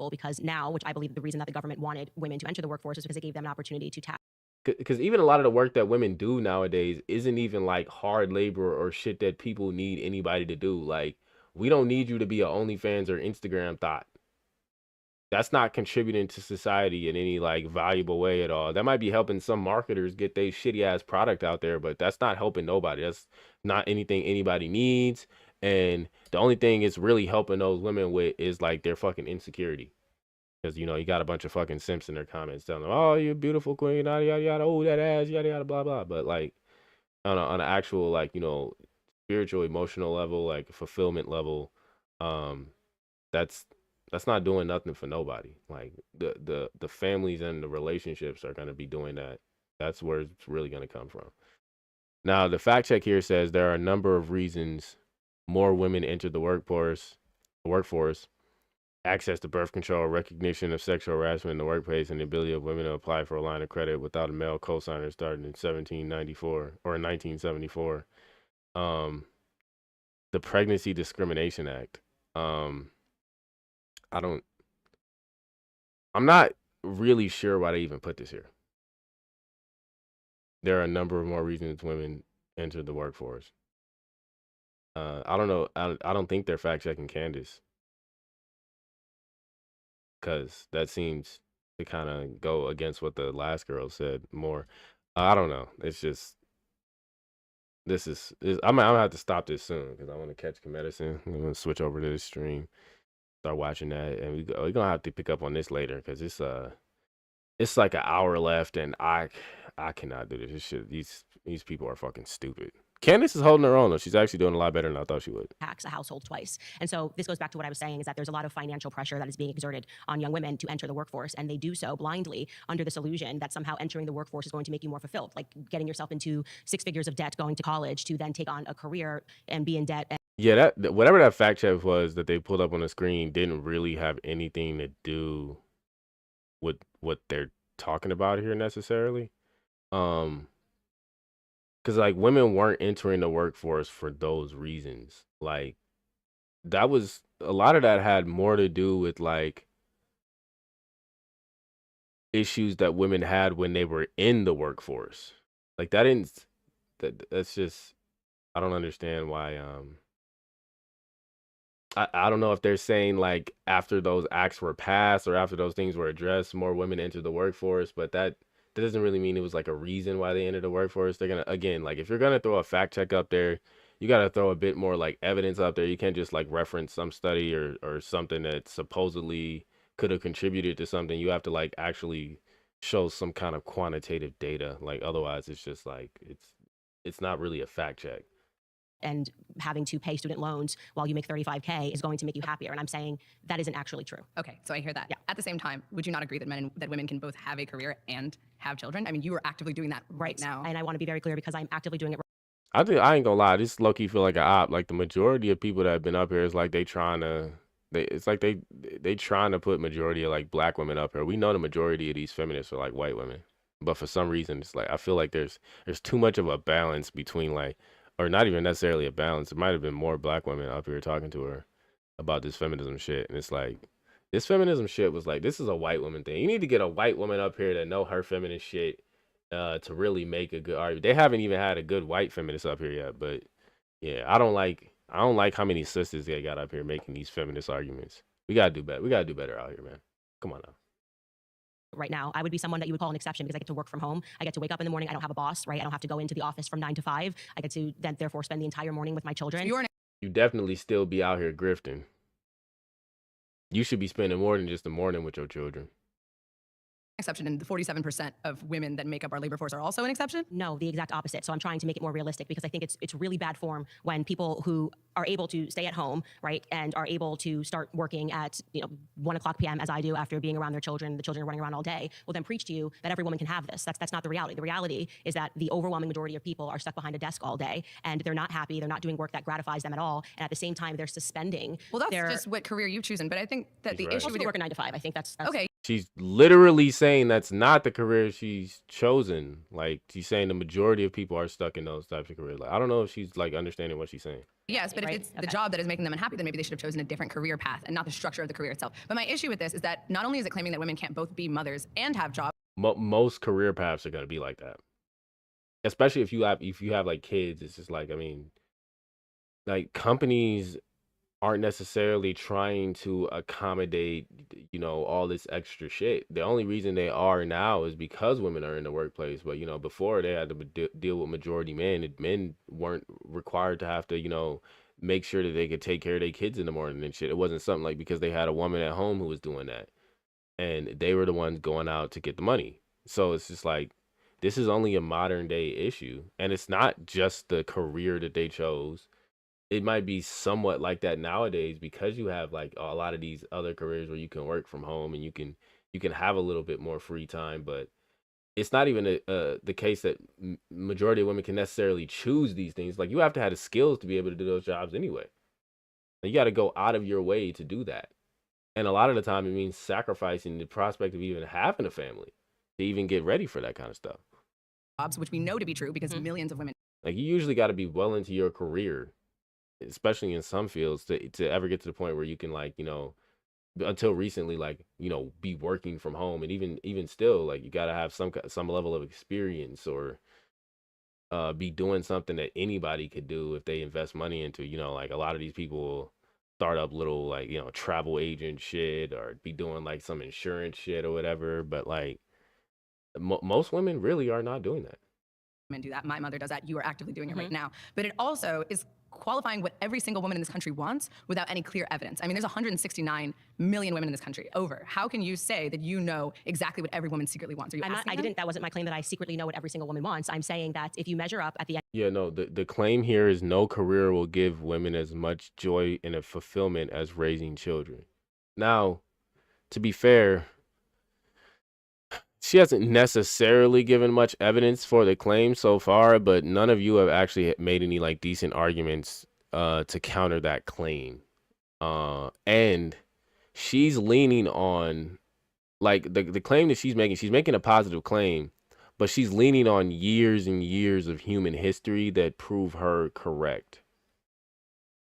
Because now, which I believe the reason that the government wanted women to enter the workforce is because it gave them an opportunity to tap. Because even a lot of the work that women do nowadays isn't even like hard labor or shit that people need anybody to do. Like, we don't need you to be a OnlyFans or Instagram thought. That's not contributing to society in any like valuable way at all. That might be helping some marketers get their shitty ass product out there, but that's not helping nobody. That's not anything anybody needs. And the only thing it's really helping those women with is like their fucking insecurity. Because, you know, you got a bunch of fucking simps in their comments telling them, oh, you're a beautiful queen, yada, yada, yada, oh, that ass, yada, yada, blah, blah. But like on an actual, like, you know, spiritual, emotional level, like fulfillment level, that's not doing nothing for nobody. Like the families and the relationships are going to be doing that. That's where it's really going to come from. Now, the fact check here says there are a number of reasons more women enter the workforce, access to birth control, recognition of sexual harassment in the workplace, and the ability of women to apply for a line of credit without a male cosigner starting in 1794 or 1974. The Pregnancy Discrimination Act. I'm not really sure why they even put this here. There are a number of more reasons women enter the workforce. I don't know. I don't think they're fact checking Candace, because that seems to kind of go against what the last girl said more. I don't know. It's just I'm gonna have to stop this soon because I want to catch medicine. I'm gonna switch over to the stream, start watching that, and we're gonna have to pick up on this later because it's like an hour left, and I cannot do this. This shit, these people are fucking stupid. Candace is holding her own, though. She's actually doing a lot better than I thought she would. Tax a household twice. And so this goes back to what I was saying, is that there's a lot of financial pressure that is being exerted on young women to enter the workforce, and they do so blindly under this illusion that somehow entering the workforce is going to make you more fulfilled, like getting yourself into 6 figures of debt going to college to then take on a career and be in debt. Yeah, that whatever that fact check was that they pulled up on the screen didn't really have anything to do with what they're talking about here necessarily. because like women weren't entering the workforce for those reasons. Like that was a lot of that had more to do with like issues that women had when they were in the workforce. Like that didn't that's just I don't understand why I don't know if they're saying like after those acts were passed or after those things were addressed, more women entered the workforce, but that doesn't really mean it was like a reason why they entered the workforce. They're gonna again, like if you're gonna throw a fact check up there, you gotta throw a bit more like evidence up there. You can't just like reference some study or something that supposedly could have contributed to something. You have to like actually show some kind of quantitative data. Like otherwise it's just like it's not really a fact check. And having to pay student loans while you make $35K is going to make you happier. And I'm saying that isn't actually true. Okay, so I hear that. Yeah. At the same time, would you not agree that women can both have a career and have children? I mean, you are actively doing that right now. And I want to be very clear because I'm actively doing it. I ain't gonna lie, this low key feel like an op. Like the majority of people that have been up here is like they trying to they trying to put majority of like black women up here. We know the majority of these feminists are like white women. But for some reason it's like I feel like there's too much of a balance between like or not even necessarily a balance. It might have been more black women up here talking to her about this feminism shit. And it's like, this feminism shit was like, this is a white woman thing. You need to get a white woman up here that know her feminist shit to really make a good argument. They haven't even had a good white feminist up here yet. But yeah, I don't like how many sisters they got up here making these feminist arguments. We gotta do better. We gotta do better out here, man. Come on now. Right now, I would be someone that you would call an exception because I get to work from home. I get to wake up in the morning. I don't have a boss, right? I don't have to go into the office from 9 to 5. I get to then therefore spend the entire morning with my children. So you definitely still be out here grifting. You should be spending more than just the morning with your children. Exception, and the 47% of women that make up our labor force are also an exception? No, the exact opposite. So I'm trying to make it more realistic because I think it's really bad form when people who are able to stay at home, right, and are able to start working at 1:00 p.m. as I do after being around their children, the children are running around all day, will then preach to you that every woman can have this. That's not the reality. The reality is that the overwhelming majority of people are stuck behind a desk all day and they're not happy. They're not doing work that gratifies them at all, and at the same time they're suspending. Well, that's just what career you've chosen. But I think that the issue with work a 9 to 5. I think that's okay. She's literally saying that's not the career she's chosen. Like she's saying the majority of people are stuck in those types of careers. Like I don't know if she's like understanding what she's saying. Yes, but if it's the job that is making them unhappy, then maybe they should have chosen a different career path and not the structure of the career itself. But my issue with this is that not only is it claiming that women can't both be mothers and have jobs. Most career paths are going to be like that. Especially if you have like kids, it's just like, I mean, like companies aren't necessarily trying to accommodate, all this extra shit. The only reason they are now is because women are in the workplace. But, before they had to deal with majority men, men weren't required to have to, make sure that they could take care of their kids in the morning and shit. It wasn't something like because they had a woman at home who was doing that. And they were the ones going out to get the money. So it's just like, this is only a modern day issue. And it's not just the career that they chose. It might be somewhat like that nowadays because you have like a lot of these other careers where you can work from home and you can have a little bit more free time. But it's not even the case that majority of women can necessarily choose these things. Like you have to have the skills to be able to do those jobs anyway. You got to go out of your way to do that. And a lot of the time it means sacrificing the prospect of even having a family to even get ready for that kind of stuff. Jobs, which we know to be true because millions of women. Like you usually got to be well into your career, especially in some fields, to ever get to the point where you can like, until recently, like, be working from home. And even still, like you got to have some level of experience or be doing something that anybody could do if they invest money into, like a lot of these people start up little like, travel agent shit or be doing like some insurance shit or whatever. But like most women really are not doing that. Men do that. My mother does that. You are actively doing it right now. But it also is qualifying what every single woman in this country wants without any clear evidence. I mean, there's 169 million women in this country. How can you say that you know exactly what every woman secretly wants? Are you asking them? That wasn't my claim that I secretly know what every single woman wants. I'm saying that if you measure up at the end. Yeah, no, the claim here is no career will give women as much joy and a fulfillment as raising children. Now, to be fair, she hasn't necessarily given much evidence for the claim so far, but none of you have actually made any like decent arguments to counter that claim. And she's leaning on like the claim that she's making a positive claim, but she's leaning on years and years of human history that prove her correct.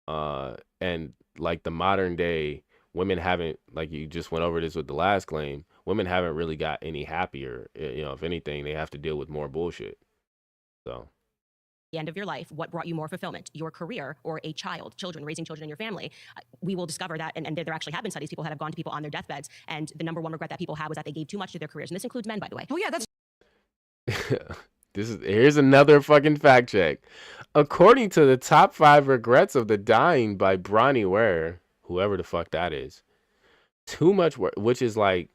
And like the modern day, women haven't, like you just went over this with the last claim, women haven't really got any happier. You know, if anything, they have to deal with more bullshit. So. The end of your life, what brought you more fulfillment, your career or a child, children, raising children in your family? We will discover that, and there actually have been studies, people that have gone to people on their deathbeds, and the number one regret that people had was that they gave too much to their careers, and this includes men, by the way. Well, yeah, that's Here's another fucking fact check. According to the top 5 regrets of the dying by Bronnie Ware, whoever the fuck that is, too much work, which is like,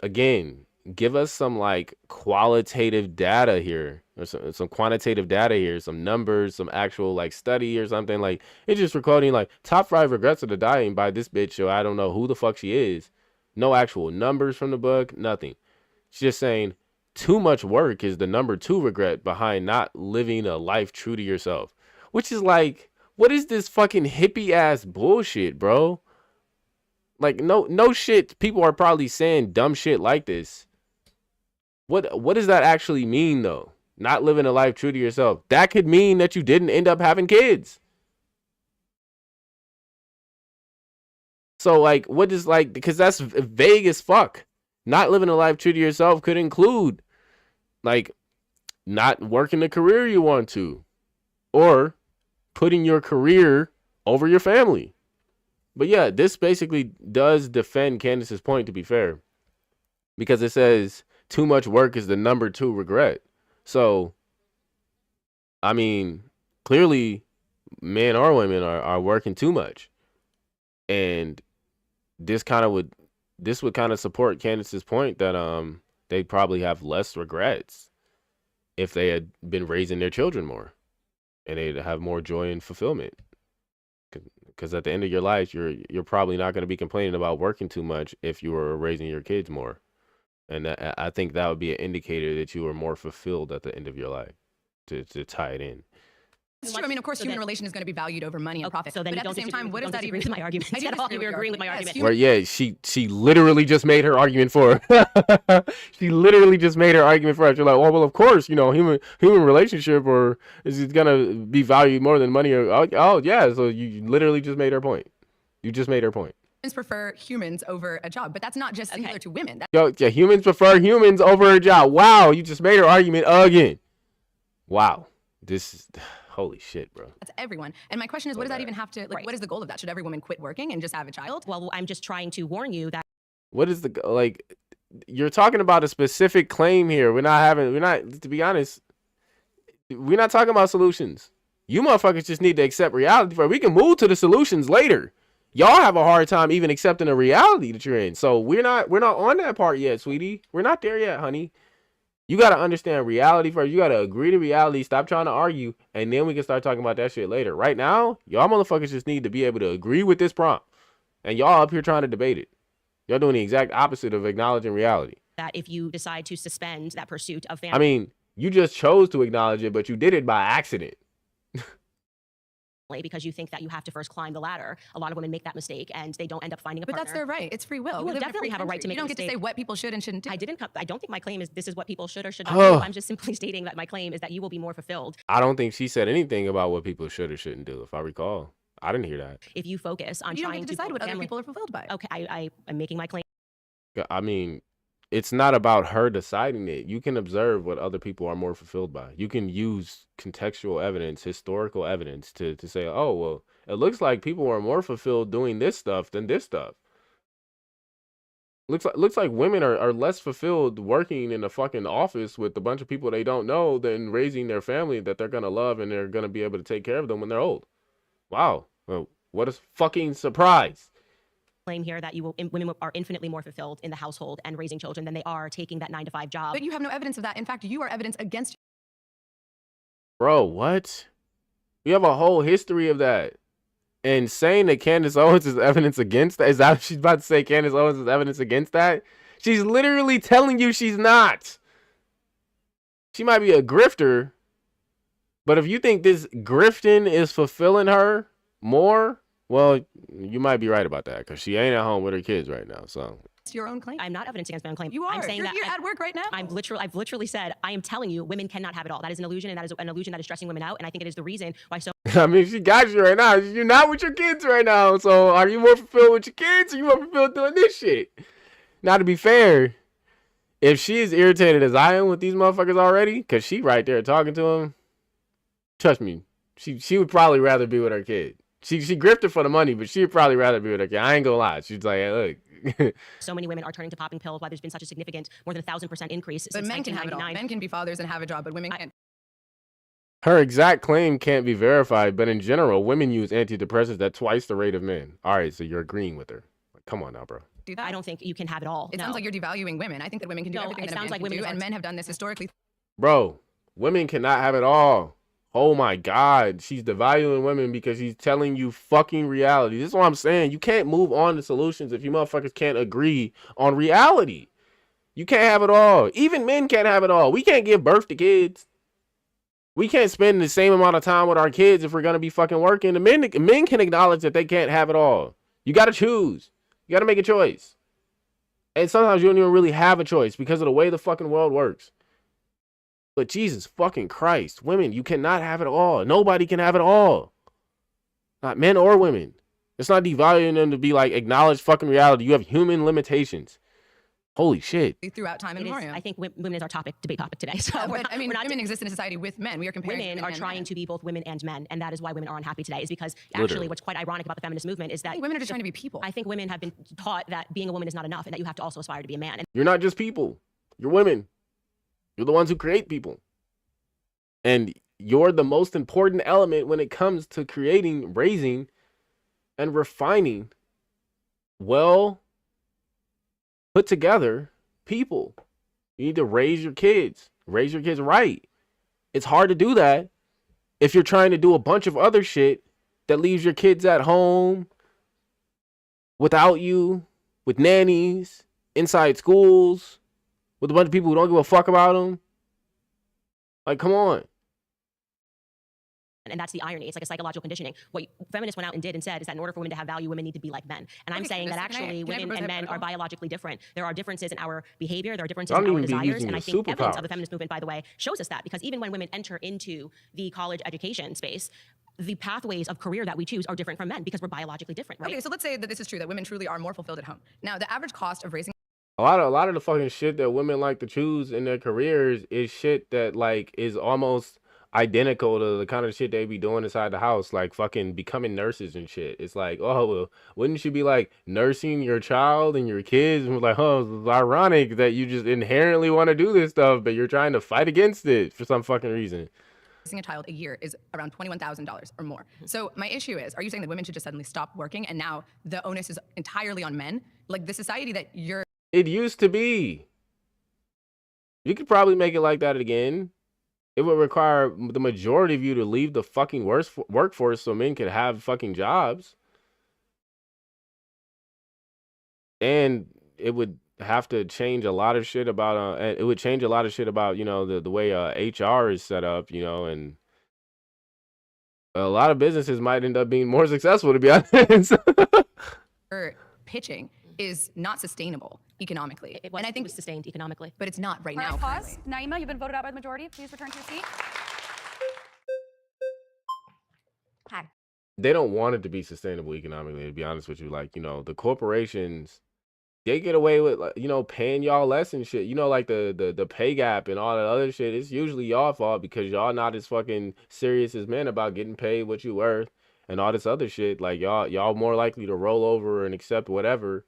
again, give us some like qualitative data here, or some quantitative data here, some numbers, some actual like study or something. Like, it's just recording like top 5 regrets of the dying by this bitch, so I don't know who the fuck she is. No actual numbers from the book, nothing. She's just saying too much work is the number 2 regret behind not living a life true to yourself. Which is like, what is this fucking hippie ass bullshit, bro? Like, no shit. People are probably saying dumb shit like this. What does that actually mean, though? Not living a life true to yourself. That could mean that you didn't end up having kids. So, like, what is, like, because that's vague as fuck. Not living a life true to yourself could include, like, not working the career you want to, or putting your career over your family. But yeah, this basically does defend Candace's point, to be fair, because it says too much work is the number 2 regret. So, I mean, clearly men or women are working too much. And this would kind of support Candace's point that they probably have less regrets if they had been raising their children more, and they'd have more joy and fulfillment. Because at the end of your life, you're probably not going to be complaining about working too much if you were raising your kids more. And I think that would be an indicator that you were more fulfilled at the end of your life, to tie it in. It's true. I mean, of course, human relation is going to be valued over money and profit. So then but you at the same time, what does that even mean? My argument. I do disagree We're agreeing with my argument. Well, yeah, she literally just made her argument for her. She literally just made her argument for her. You're like, well, of course, you know, human relationship, or is it gonna be valued more than money? Or oh yeah, so you literally just made her point. You just made her point. Humans prefer humans over a job, but that's not just singular to women. Yeah, humans prefer humans over a job. Wow, you just made her argument again. Wow, this is. Holy shit, bro. That's everyone. And my question is, what does that even have to, like, what is the goal of that? Should every woman quit working and just have a child? Well, I'm just trying to warn you that. What is the, like, you're talking about a specific claim here. To be honest, we're not talking about solutions. You motherfuckers just need to accept reality. We can move to the solutions later. Y'all have a hard time even accepting the reality that you're in. So we're not on that part yet, sweetie. We're not there yet, honey. You got to understand reality first. You got to agree to reality. Stop trying to argue. And then we can start talking about that shit later. Right now, y'all motherfuckers just need to be able to agree with this prompt. And y'all up here trying to debate it. Y'all doing the exact opposite of acknowledging reality. That if you decide to suspend that pursuit of family. I mean, you just chose to acknowledge it, but you did it by accident. Because you think that you have to first climb the ladder. A lot of women make that mistake and they don't end up finding a partner. But that's their right. It's free will. You will definitely have a right to make a mistake. You don't get to say what people should and shouldn't do. I don't think my claim is this is what people should or should not do. I'm just simply stating that my claim is that you will be more fulfilled. I don't think she said anything about what people should or shouldn't do, if I recall. I didn't hear that. If you focus on you trying don't get to decide what other people are fulfilled by. Okay, I'm making my claim. I mean, it's not about her deciding it. You can observe what other people are more fulfilled by. You can use contextual evidence, historical evidence to say, oh, well, it looks like people are more fulfilled doing this stuff than this stuff. Looks like women are less fulfilled working in a fucking office with a bunch of people they don't know than raising their family that they're going to love and they're going to be able to take care of them when they're old. Wow. Well, what a fucking surprise. Claim here that women are infinitely more fulfilled in the household and raising children than they are taking that 9-to-5 job. But you have no evidence of that. In fact, you are evidence against. Bro, what? We have a whole history of that. And saying that Candace Owens is evidence against that, is that what she's about to say? Candace Owens is evidence against that? She's literally telling you she's not. She might be a grifter, but if you think this grifting is fulfilling her more, well, you might be right about that, because she ain't at home with her kids right now. So your own claim. I'm not evidence against my own claim. You are. I'm saying You're at work right now. I've literally said, I am telling you, women cannot have it all. That is an illusion, and that is an illusion that is stressing women out. And I think it is the reason why so. I mean, she got you right now. You're not with your kids right now. So are you more fulfilled with your kids, or you more fulfilled doing this shit? Now, to be fair, if she is irritated as I am with these motherfuckers already, because she right there talking to him, trust me, she would probably rather be with her kid. She grifted for the money, but she'd probably rather be with her kid. I ain't gonna lie. She's like, hey, look. So many women are turning to popping pills. Why there's been such a significant, more than 1,000% increase But since men can have it all. 1999. Men can be fathers and have a job, but women can't. Her exact claim can't be verified, but in general, women use antidepressants at twice the rate of men. All right, so you're agreeing with her. Like, come on now, bro. Do that. I don't think you can have it all. It sounds like you're devaluing women. I think that women can do everything that a man can do, and men have done this historically. Bro, women cannot have it all. Oh my God, she's devaluing women because she's telling you fucking reality. This is what I'm saying. You can't move on to solutions if you motherfuckers can't agree on reality. You can't have it all. Even men can't have it all. We can't give birth to kids. We can't spend the same amount of time with our kids if we're going to be fucking working. The men can acknowledge that they can't have it all. You got to choose. You got to make a choice. And sometimes you don't even really have a choice because of the way the fucking world works. But Jesus fucking Christ, women, you cannot have it all. Nobody can have it all. Not men or women. It's not devaluing them to be like, acknowledge fucking reality. You have human limitations. Holy shit. Throughout time and memoriam. I think women is our debate topic today. So but I mean, women exist in a society with men. We are comparing women are trying to be both women and men, and that is why women are unhappy today. Is because Literally. actually, what's quite ironic about the feminist movement is that women are just trying to be people. I think women have been taught that being a woman is not enough, and that you have to also aspire to be a man. You're not just people. You're women. You're the ones who create people. And you're the most important element when it comes to creating, raising, and refining well put together people. You need to raise your kids right. It's hard to do that if you're trying to do a bunch of other shit that leaves your kids at home without you, with nannies, inside schools, with a bunch of people who don't give a fuck about them. Like, come on. And that's the irony. It's like a psychological conditioning. What feminists went out and did and said is that in order for women to have value, women need to be like men. And I'm saying that actually women and men are biologically different. There are differences in our behavior. There are differences in our desires. And I think evidence of the feminist movement, by the way, shows us that. Because even when women enter into the college education space, the pathways of career that we choose are different from men because we're biologically different, right? Okay, so let's say that this is true, that women truly are more fulfilled at home. Now, the average cost of raising a lot of the fucking shit that women like to choose in their careers is shit that like is almost identical to the kind of shit they be doing inside the house, like fucking becoming nurses and shit. It's like, oh, well, wouldn't you be like nursing your child and your kids? And we're like, oh, it's ironic that you just inherently want to do this stuff, but you're trying to fight against it for some fucking reason. Raising a child a year is around $21,000 or more. So my issue is, are you saying that women should just suddenly stop working and now the onus is entirely on men? Like the society that you're... It used to be. You could probably make it like that again. It would require the majority of you to leave the fucking workforce so men could have fucking jobs. And it would have to change a lot of shit about, it would change a lot of shit about, you know, the way HR is set up, you know, and a lot of businesses might end up being more successful, to be honest. Pitching is not sustainable economically. And I think it's sustained economically. But it's not right now. Pause. Naima, you've been voted out by the majority. Please return to your seat. Hi. They don't want it to be sustainable economically, to be honest with you. Like, you know, the corporations, they get away with, like, you know, paying y'all less and shit. You know, like the pay gap and all that other shit. It's usually y'all fault because y'all not as fucking serious as men about getting paid what you worth and all this other shit. Like y'all more likely to roll over and accept whatever.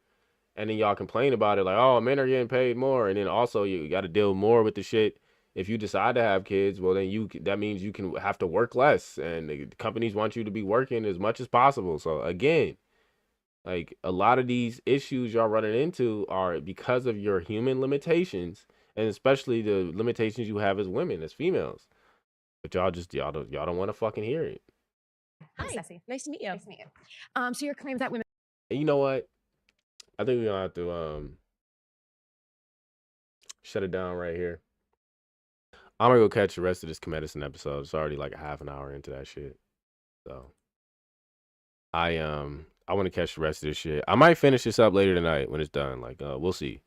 And then y'all complain about it like, oh, men are getting paid more. And then also you got to deal more with the shit. If you decide to have kids, well, then that means you can have to work less. And the companies want you to be working as much as possible. So again, like a lot of these issues y'all running into are because of your human limitations, and especially the limitations you have as women, as females. But y'all don't want to fucking hear it. Hi, Ceci. Nice to meet you. Nice to meet you. So your claim that women... And you know what? I think we're gonna have to shut it down right here. I'm gonna go catch the rest of this medicine episode. It's already like a half an hour into that shit. So I'll I want to catch the rest of this shit. I might finish this up later tonight when it's done. Like, we'll see.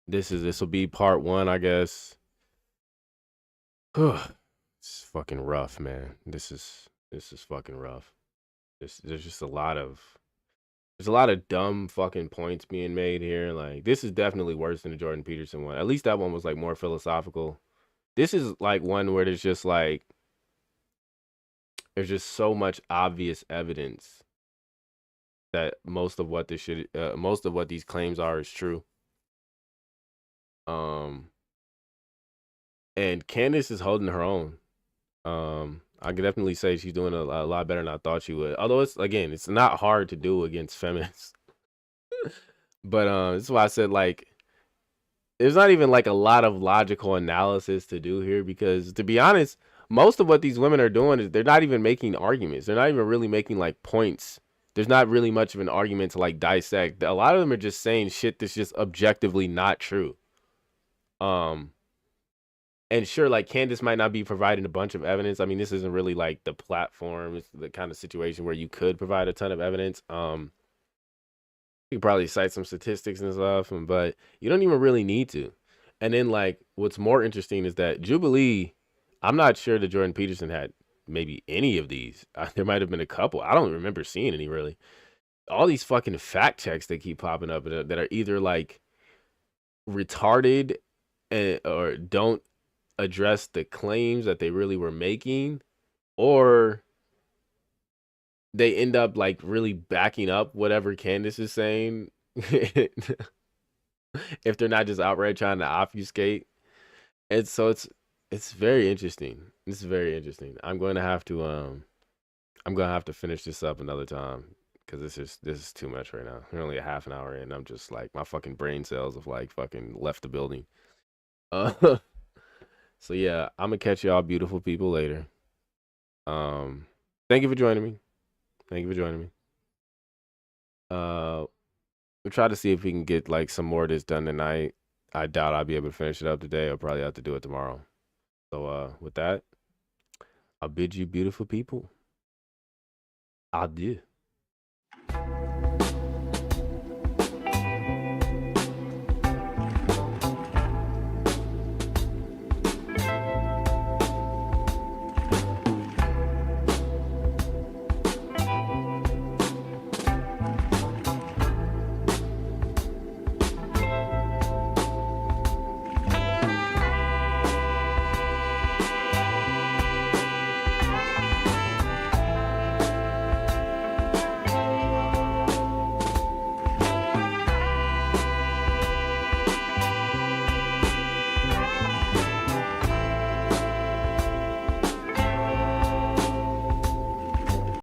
This will be part 1, I guess. It's fucking rough, man. This is fucking rough. There's just a lot of dumb fucking points being made here. Like, this is definitely worse than the Jordan Peterson one. At least that one was like more philosophical. This is like one where there's just so much obvious evidence that most of what these claims are is true. And Candace is holding her own. I could definitely say she's doing a lot better than I thought she would. Although it's not hard to do against feminists. But this is why I said, like, there's not even like a lot of logical analysis to do here, because to be honest, most of what these women are doing is they're not even making arguments. They're not even really making like points. There's not really much of an argument to like dissect. A lot of them are just saying shit that's just objectively not true. And sure, like, Candace might not be providing a bunch of evidence. I mean, this isn't really like the platform. It's the kind of situation where you could provide a ton of evidence. You could probably cite some statistics and stuff, but you don't even really need to. And then, like, what's more interesting is that Jubilee, I'm not sure that Jordan Peterson had maybe any of these. There might have been a couple. I don't remember seeing any, really. All these fucking fact checks that keep popping up that are either like retarded or don't address the claims that they really were making, or they end up like really backing up whatever Candace is saying. If they're not just outright trying to obfuscate. And so it's very interesting. This is very interesting. I'm going to have to finish this up another time, because this is too much right now. We're only a half an hour in. I'm just like, my fucking brain cells have like fucking left the building. So yeah, I'm gonna catch y'all beautiful people later. Thank you for joining me. We'll try to see if we can get like some more of this done tonight. I doubt I'll be able to finish it up today. I'll probably have to do it tomorrow. So with that, I'll bid you beautiful people adieu.